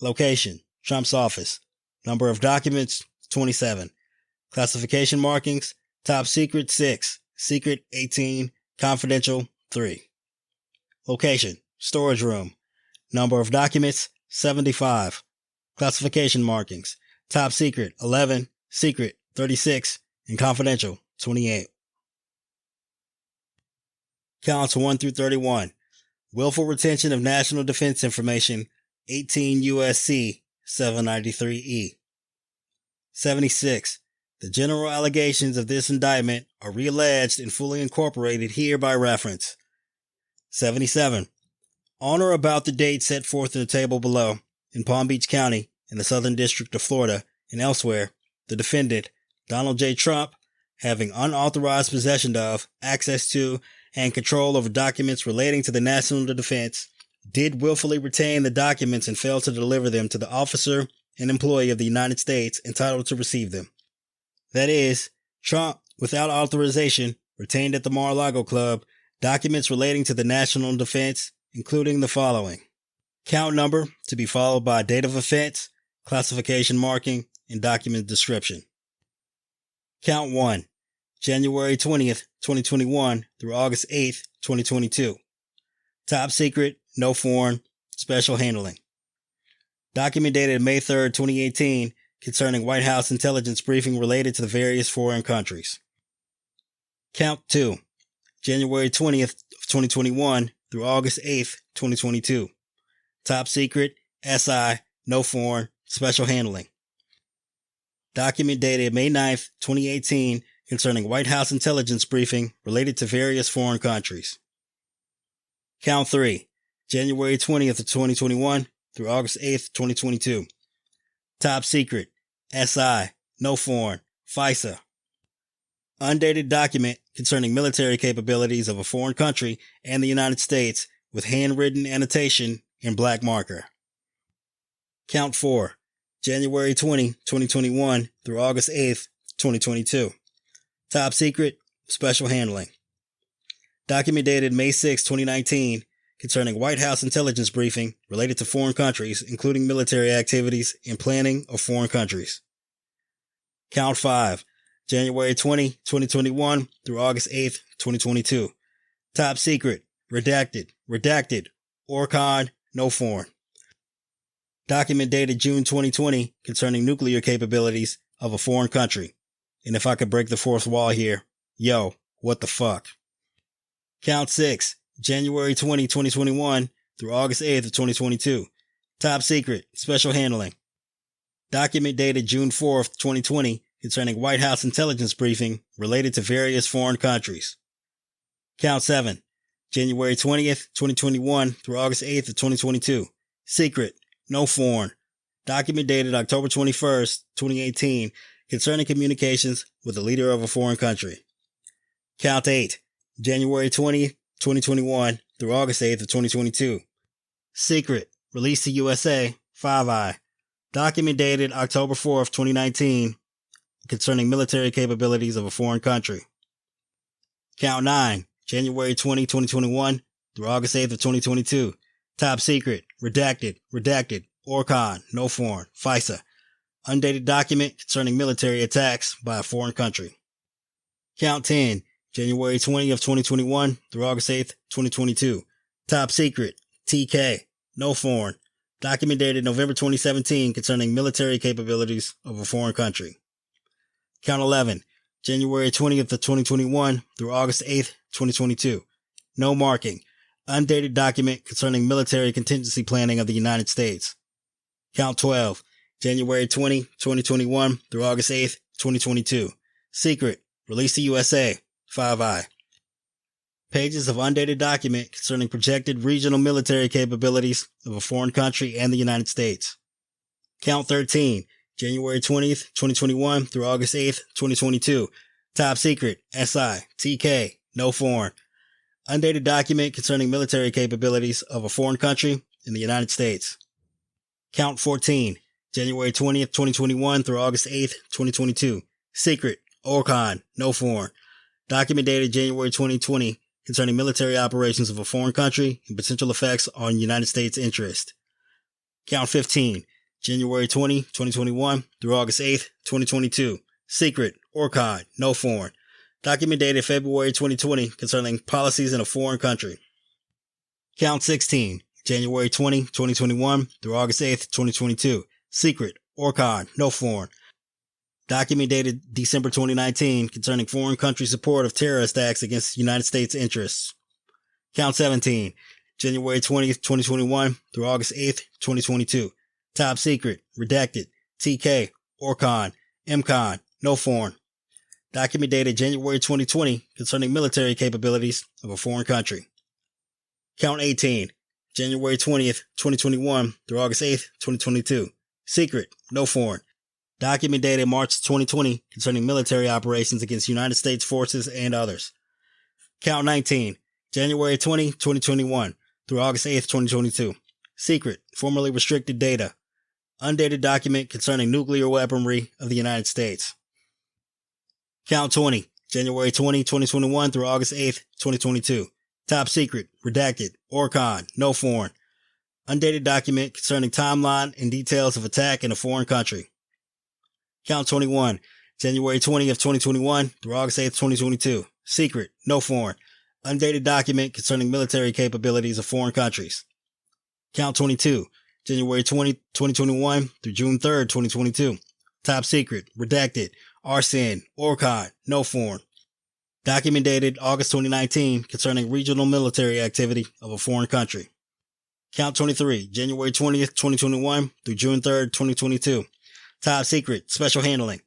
Location, Trump's office. Number of documents, 27. Classification markings, top secret, 6. Secret, 18. Confidential, 3. Location, storage room. Number of documents, 75. Classification markings, top secret, 11. Secret, 36. And confidential, 28. Counts 1 through 31. Willful retention of national defense information, 18 U.S.C. 793E. 76. The general allegations of this indictment are realleged and fully incorporated here by reference. 77. On or about the date set forth in the table below, in Palm Beach County, in the Southern District of Florida, and elsewhere, the defendant, Donald J. Trump, having unauthorized possession of, access to, and control over documents relating to the national defense, did willfully retain the documents and fail to deliver them to the officer and employee of the United States entitled to receive them. That is, Trump, without authorization, retained at the Mar-a-Lago Club documents relating to the national defense, including the following. Count number to be followed by date of offense, classification marking, and document description. Count 1. January 20th, 2021 through August 8th, 2022. Top secret, no foreign, special handling. Document dated May 3rd, 2018 concerning White House intelligence briefing related to the various foreign countries. Count 2. January 20th, 2021 through August 8th, 2022. Top secret, SI, no foreign, special handling. Document dated May 9th, 2018 concerning White House intelligence briefing related to various foreign countries. Count 3. January 20th, 2021 through August 8th, 2022. Top secret, SI, no foreign, FISA. Undated document concerning military capabilities of a foreign country and the United States with handwritten annotation in black marker. Count 4. January 20, 2021 through August 8th, 2022. Top secret, special handling. Document dated May 6, 2019, concerning White House intelligence briefing related to foreign countries, including military activities and planning of foreign countries. Count 5, January 20, 2021 through August 8, 2022. Top secret, redacted, or con, no foreign. Document dated June 2020 concerning nuclear capabilities of a foreign country. And if I could break the fourth wall here, yo, what the fuck? Count 6, January 20, 2021 through August 8th of 2022. Top secret, special handling. Document dated June 4th, 2020 concerning White House intelligence briefing related to various foreign countries. Count 7, January 20th, 2021 through August 8th of 2022. Secret, no foreign. Document dated October 21st, 2018 concerning communications with the leader of a foreign country. Count 8, January 20, 2021 through August 8th of 2022. Secret, released to USA, 5I. Document dated October 4th, 2019 concerning military capabilities of a foreign country. Count 9, January 20, 2021 through August 8th of 2022. Top secret, redacted, or con, no foreign, FISA. Undated document concerning military attacks by a foreign country. Count 10, January 20 of 2021 through August 8th, 2022. Top secret, TK, no foreign. Document dated November 2017 concerning military capabilities of a foreign country. Count 11, January 20th of 2021 through August 8th, 2022. No marking. Undated document concerning military contingency planning of the United States. Count 12, January 20, 2021 through August 8th, 2022. Secret, released to USA, 5I. Pages of undated document concerning projected regional military capabilities of a foreign country and the United States. Count 13, January 20th, 2021 through August 8th, 2022. Top secret, SI, TK, no foreign. Undated document concerning military capabilities of a foreign country in the United States. Count 14, January 20th, 2021 through August 8th, 2022. Secret, ORCON, no foreign. Document dated January 2020 concerning military operations of a foreign country and potential effects on United States interest. Count 15, January 20, 2021 through August 8th, 2022. Secret, ORCON, no foreign. Document dated February 2020 concerning policies in a foreign country. Count 16, January 20, 2021 through August 8th, 2022. Secret, ORCON, no foreign. Document dated December 2019 concerning foreign country support of terrorist acts against United States interests. Count 17, January 20th, 2021 through August 8th, 2022. Top secret, redacted, TK, ORCON, MCON, no foreign. Document dated January 2020 concerning military capabilities of a foreign country. Count 18, January 20th, 2021 through August 8th, 2022. Secret, no foreign. Document dated March 2020 concerning military operations against United States forces and others. Count 19, January 20, 2021 through August 8th, 2022. Secret, formerly restricted data. Undated document concerning nuclear weaponry of the United States. Count 20, January 20, 2021 through August 8th, 2022. Top secret, redacted, ORCON, no foreign. Undated document concerning timeline and details of attack in a foreign country. Count 21, January 20 of 2021 through August 8th, 2022. Secret, no foreign. Undated document concerning military capabilities of foreign countries. Count 22, January 20, 2021 through June 3rd, 2022. Top secret, redacted, RCN, ORCON, no foreign. Document dated August 2019 concerning regional military activity of a foreign country. Count 23, January 20th, 2021 through June 3rd, 2022. Top secret, special handling.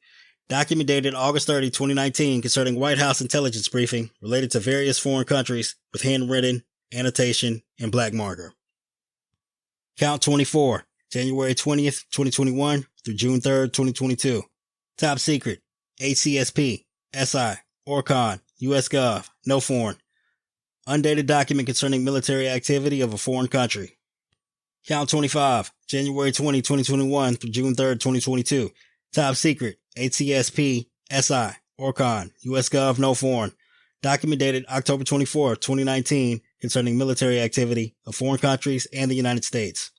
Document dated August 30, 2019 concerning White House intelligence briefing related to various foreign countries with handwritten, annotation, and black marker. Count 24, January 20th, 2021 through June 3rd, 2022. Top secret, HCSP, SI, ORCON, US Gov, no foreign. Undated document concerning military activity of a foreign country. Count 25, January 20, 2021 through June 3rd, 2022. Top secret, HCSP, SI, or con, U.S. Gov, no foreign. Document dated October 24, 2019, concerning military activity of foreign countries and the United States.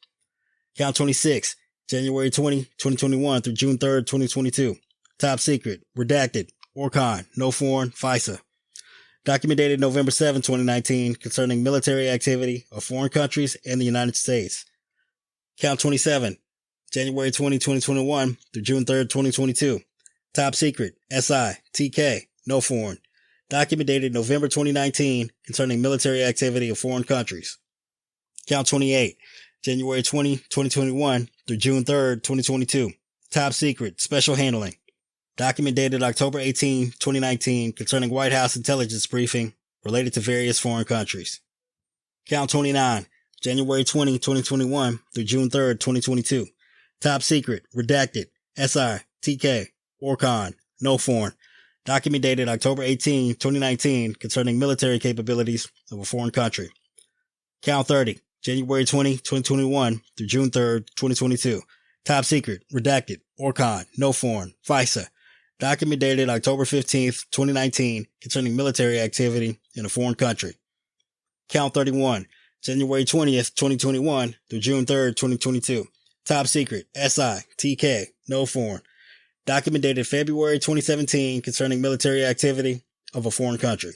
Count 26, January 20, 2021 through June 3, 2022. Top secret, redacted, or con, no foreign, FISA. Document dated November 7, 2019, concerning military activity of foreign countries and the United States. Count 27, January 20, 2021 through June 3, 2022. Top secret, SI, TK, no foreign. Document dated November 2019, concerning military activity of foreign countries. Count 28, January 20, 2021 through June 3, 2022. Top secret, special handling. Document dated October 18, 2019, concerning White House intelligence briefing related to various foreign countries. Count 29, January 20, 2021 through June 3, 2022. Top secret, redacted, SI, TK, or con, no foreign. Document dated October 18, 2019, concerning military capabilities of a foreign country. Count 30, January 20, 2021 through June 3, 2022. Top secret, redacted, or con, no foreign, FISA. Document dated October 15, 2019, concerning military activity in a foreign country. Count 31, January 20th, 2021 through June 3rd, 2022. Top secret, SI, TK, no foreign. Document dated February 2017 concerning military activity of a foreign country.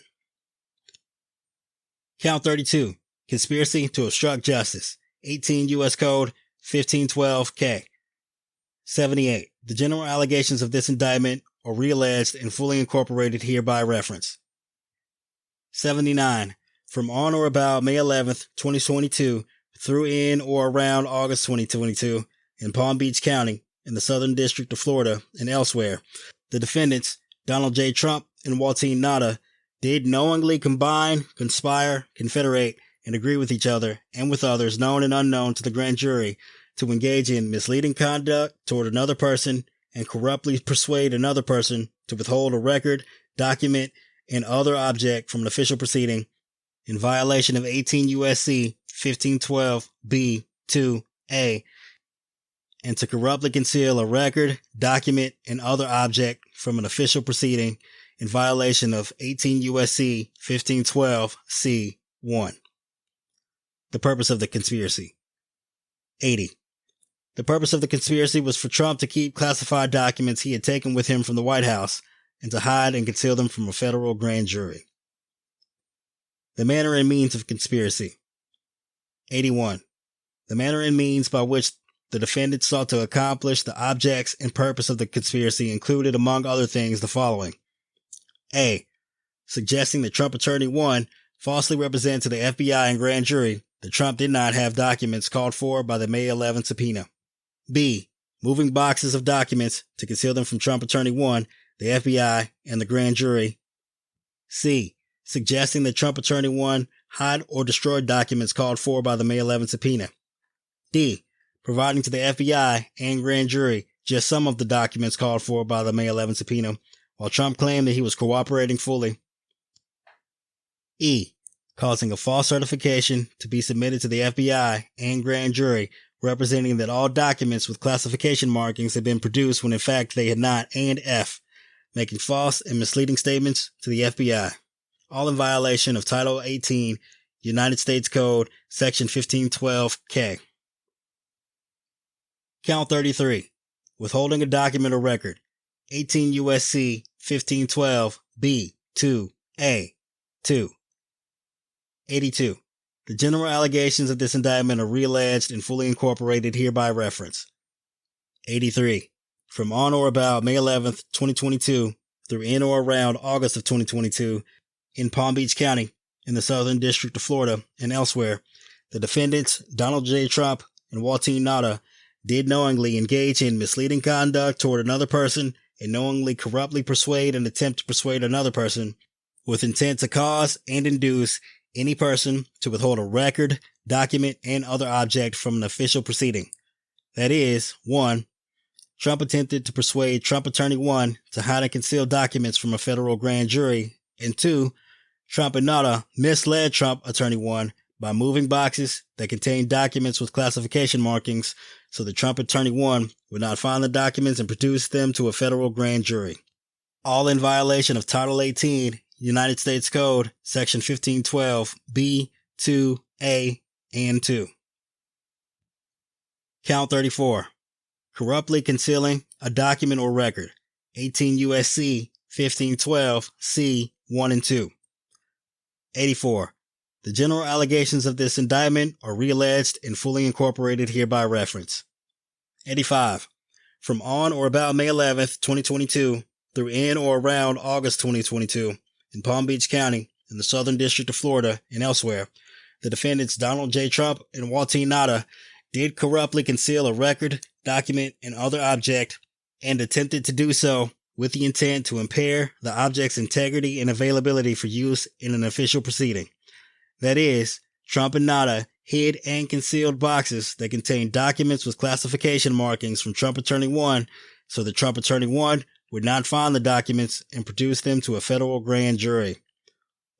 Count 32, conspiracy to obstruct justice. 18 U.S. Code 1512K. 78. The general allegations of this indictment are realleged and fully incorporated hereby reference. 79. From on or about May 11th, 2022 through in or around August 2022 in Palm Beach County in the Southern District of Florida and elsewhere, the defendants, Donald J. Trump and Waltine Nauta, did knowingly combine, conspire, confederate, and agree with each other and with others known and unknown to the grand jury to engage in misleading conduct toward another person and corruptly persuade another person to withhold a record, document, and other object from an official proceeding in violation of 18 U.S.C. 1512 B.2a, and to corruptly conceal a record, document, and other object from an official proceeding in violation of 18 U.S.C. 1512 C.1. The purpose of the conspiracy. 80. The purpose of the conspiracy was for Trump to keep classified documents he had taken with him from the White House and to hide and conceal them from a federal grand jury. The manner and means of conspiracy. 81. The manner and means by which the defendants sought to accomplish the objects and purpose of the conspiracy included, among other things, the following. A. Suggesting that Trump Attorney 1 falsely represent to the FBI and grand jury that Trump did not have documents called for by the May 11 subpoena. B. Moving boxes of documents to conceal them from Trump Attorney 1, the FBI, and the grand jury. C. Suggesting that Trump Attorney 1 hide or destroy documents called for by the May 11 subpoena. D. Providing to the FBI and grand jury just some of the documents called for by the May 11 subpoena, while Trump claimed that he was cooperating fully. E. Causing a false certification to be submitted to the FBI and grand jury representing that all documents with classification markings had been produced when in fact they had not, and F. Making false and misleading statements to the FBI. All in violation of Title 18, United States Code, Section 1512K. Count 33. Withholding a document or record. 18 U.S.C. 1512 B.2a. 2. 82. The general allegations of this indictment are realleged and fully incorporated hereby reference. 83. From on or about May 11th, 2022 through in or around August of 2022 in Palm Beach County in the Southern District of Florida and elsewhere, the defendants, Donald J. Trump and Waltine Nauta, did knowingly engage in misleading conduct toward another person and knowingly corruptly persuade and attempt to persuade another person with intent to cause and induce any person to withhold a record, document, and other object from an official proceeding. That is, 1. Trump attempted to persuade Trump Attorney 1 to hide and conceal documents from a federal grand jury, and 2. Trump and Nauta misled Trump Attorney 1 by moving boxes that contained documents with classification markings so that Trump Attorney 1 would not find the documents and produce them to a federal grand jury. all in violation of Title 18, United States Code, Section 1512, B, 2A, and 2. Count 34. Corruptly concealing a document or record, 18 U.S.C. 1512, C, 1 and 2. 84. The general allegations of this indictment are realleged and fully incorporated hereby reference. 85. From on or about May 11th, 2022, through in or around August 2022, in Palm Beach County, in the Southern District of Florida, and elsewhere, the defendants Donald J. Trump and Waltine Nauta did corruptly conceal a record, document, and other object, and attempted to do so with the intent to impair the object's integrity and availability for use in an official proceeding. That is, Trump and Nauta hid and concealed boxes that contained documents with classification markings from Trump Attorney 1 so that Trump Attorney 1 would not find the documents and produce them to a federal grand jury.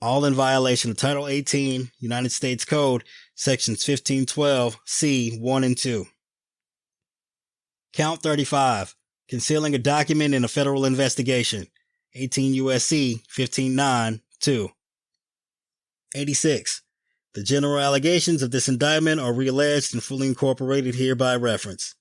All in violation of Title 18, United States Code, Sections 1512, C, 1 and 2. Count 35. Concealing a document in a federal investigation, 18 U.S.C. 1509, 2. 86. The general allegations of this indictment are realleged and fully incorporated hereby reference.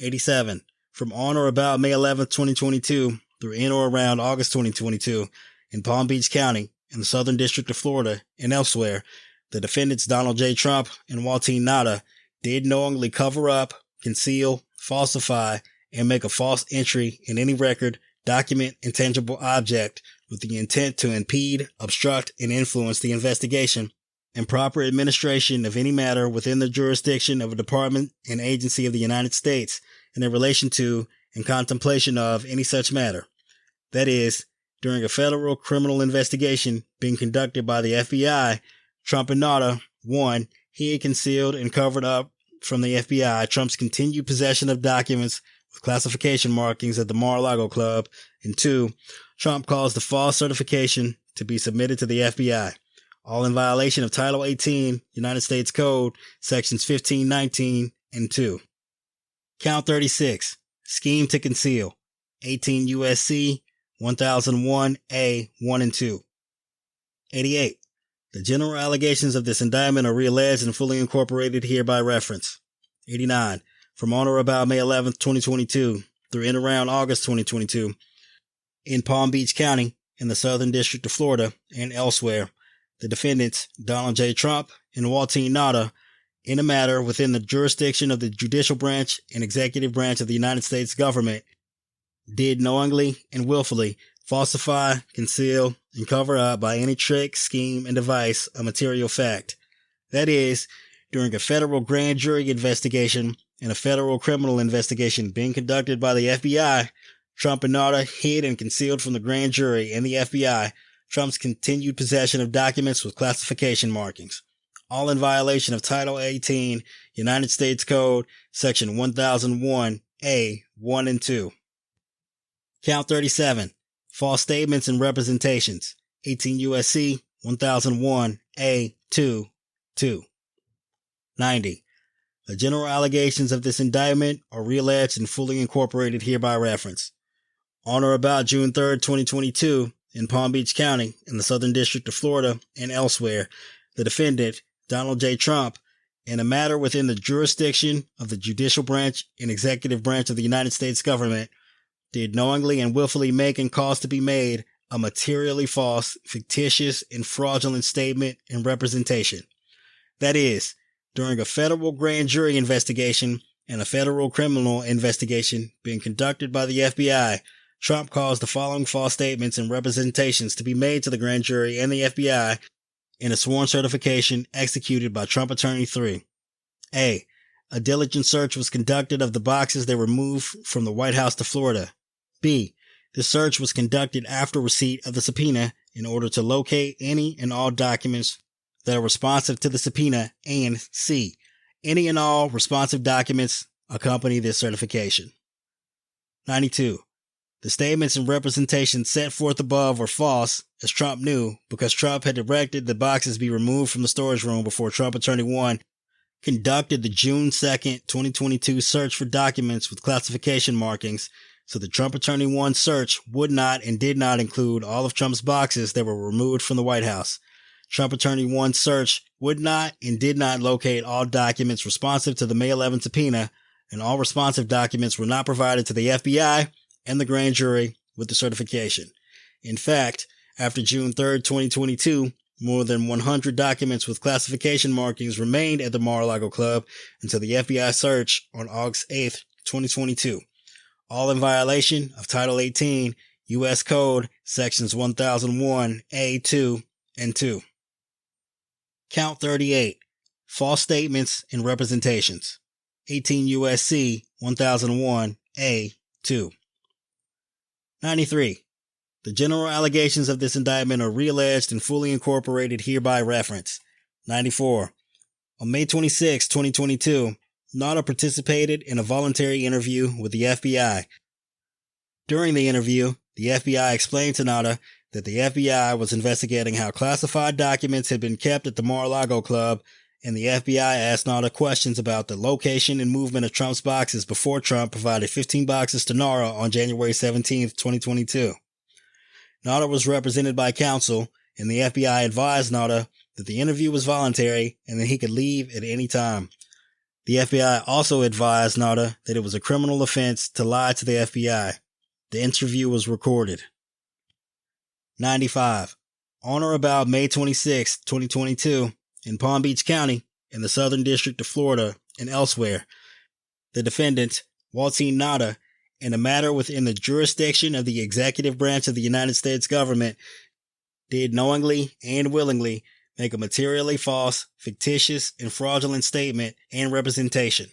87. From on or about May 11, 2022, through in or around August 2022, in Palm Beach County, in the Southern District of Florida, and elsewhere, the defendants Donald J. Trump and Waltine Nauta did knowingly cover up, conceal, falsify, and make a false entry in any record, document, intangible object with the intent to impede, obstruct, and influence the investigation and proper administration of any matter within the jurisdiction of a department and agency of the United States in relation to and contemplation of any such matter. That is, during a federal criminal investigation being conducted by the FBI, Trump and Nauta, 1, he had concealed and covered up from the FBI Trump's continued possession of documents with classification markings at the Mar-a-Lago Club, and 2, Trump caused the false certification to be submitted to the FBI, all in violation of Title 18, United States Code, Sections 1519 and 2. Count 36. Scheme to conceal, 18 U.S.C. 1001A, 1 and 2. 88. The general allegations of this indictment are realleged and fully incorporated hereby reference. 89. From on or about May 11, 2022, through in around August 2022, in Palm Beach County, in the Southern District of Florida, and elsewhere, the defendants, Donald J. Trump and Waltine Nauta, in a matter within the jurisdiction of the judicial branch and executive branch of the United States government, did knowingly and willfully falsify, conceal, and cover up by any trick, scheme, and device a material fact. That is, during a federal grand jury investigation and a federal criminal investigation being conducted by the FBI, Trump and Nauta hid and concealed from the grand jury and the FBI Trump's continued possession of documents with classification markings, all in violation of Title 18, United States Code, Section 1001A, 1 and 2. Count 37. False statements and representations, 18 U.S.C. 1001A, 2, 2. 90. The general allegations of this indictment are realleged and fully incorporated hereby reference. On or about June 3, 2022, in Palm Beach County, in the Southern District of Florida, and elsewhere, the defendant, Donald J. Trump, in a matter within the jurisdiction of the judicial branch and executive branch of the United States government, did knowingly and willfully make and cause to be made a materially false, fictitious, and fraudulent statement and representation. That is, during a federal grand jury investigation and a federal criminal investigation being conducted by the FBI, Trump caused the following false statements and representations to be made to the grand jury and the FBI in a sworn certification executed by Trump Attorney 3. A. A diligent search was conducted of the boxes that were moved from the White House to Florida. B. The search was conducted after receipt of the subpoena in order to locate any and all documents that are responsive to the subpoena. And C. Any and all responsive documents accompany this certification. 92. The statements and representations set forth above were false, as Trump knew, because Trump had directed the boxes be removed from the storage room before Trump Attorney 1 conducted the June 2, 2022 search for documents with classification markings So the Trump Attorney 1 search would not and did not include all of Trump's boxes that were removed from the White House. Trump Attorney 1 search would not and did not locate all documents responsive to the May 11 subpoena, and all responsive documents were not provided to the FBI and the grand jury with the certification. In fact, after June 3, 2022, more than 100 documents with classification markings remained at the Mar-a-Lago Club until the FBI search on August 8, 2022. All in violation of Title 18, U.S. Code, Sections 1001, A2, and 2. Count 38. False statements and representations. 18 U.S.C. 1001, A2. 93. The general allegations of this indictment are realleged and fully incorporated hereby reference. 94. On May 26, 2022, Nauta participated in a voluntary interview with the FBI. During the interview, the FBI explained to Nauta that the FBI was investigating how classified documents had been kept at the Mar-a-Lago Club, and the FBI asked Nauta questions about the location and movement of Trump's boxes before Trump provided 15 boxes to Nauta on January 17, 2022. Nauta was represented by counsel, and the FBI advised Nauta that the interview was voluntary and that he could leave at any time. The FBI also advised Nauta that it was a criminal offense to lie to the FBI. The interview was recorded. 95. On or about May 26, 2022, in Palm Beach County, in the Southern District of Florida and elsewhere, the defendant, Waltine Nauta, in a matter within the jurisdiction of the executive branch of the United States government, did knowingly and willingly make a materially false, fictitious, and fraudulent statement and representation.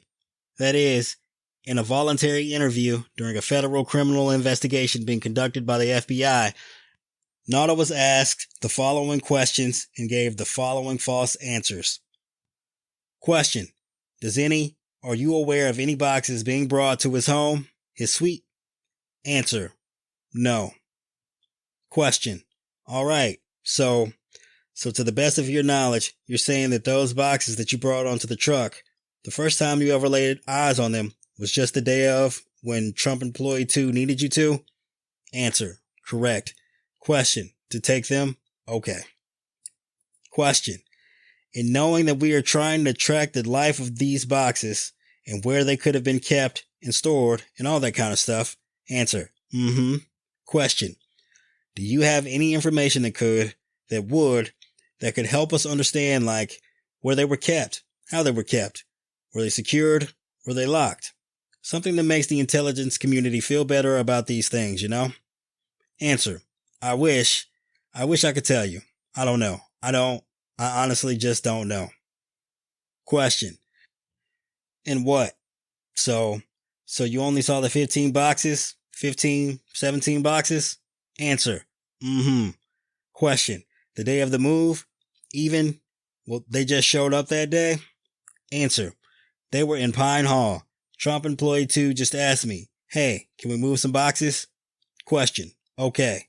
That is, in a voluntary interview during a federal criminal investigation being conducted by the FBI, Nauta was asked the following questions and gave the following false answers. Question: are you aware of any boxes being brought to his home, his suite? Answer: no. Question: all right, so to the best of your knowledge, you're saying that those boxes that you brought onto the truck, the first time you ever laid eyes on them was just the day of when Trump Employee 2 needed you to? Answer: correct. Question: to take them? Okay. Question: in knowing that we are trying to track the life of these boxes and where they could have been kept and stored and all that kind of stuff? Answer: mm-hmm. Question: do you have any information that could help us understand, like, where they were kept, how they were kept? Were they secured? Were they locked? Something that makes the intelligence community feel better about these things, you know? Answer: I wish I could tell you. I don't know. I honestly just don't know. Question: and what? So you only saw the 15 boxes? 15, 17 boxes? Answer: mm-hmm. Question: the day of the move? They just showed up that day? Answer: they were in Pine Hall. Trump Employee 2 just asked me, hey, can we move some boxes? Question: okay.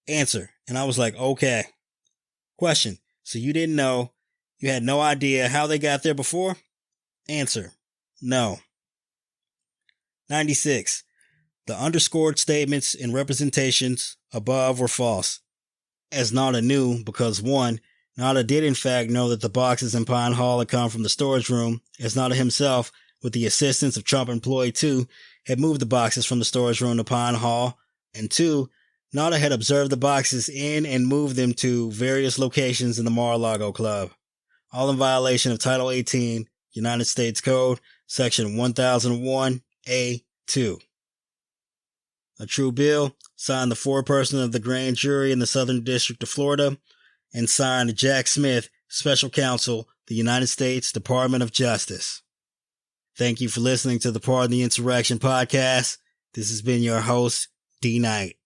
Answer: and I was like, okay. Question: so you didn't know, you had no idea how they got there before? Answer: no. 96. The underscored statements and representations above were false, as Nauta knew because 1. Nauta did in fact know that the boxes in Pine Hall had come from the storage room, as Nauta himself, with the assistance of Trump Employee 2, had moved the boxes from the storage room to Pine Hall, and 2. Nauta had observed the boxes in and moved them to various locations in the Mar-a-Lago Club, all in violation of Title 18, United States Code, Section 1001, A2. A true bill, signed the foreperson of the grand jury in the Southern District of Florida, and signed Jack Smith, Special Counsel, the United States Department of Justice. Thank you for listening to the Pardon the Insurrection podcast. This has been your host, D. Knight.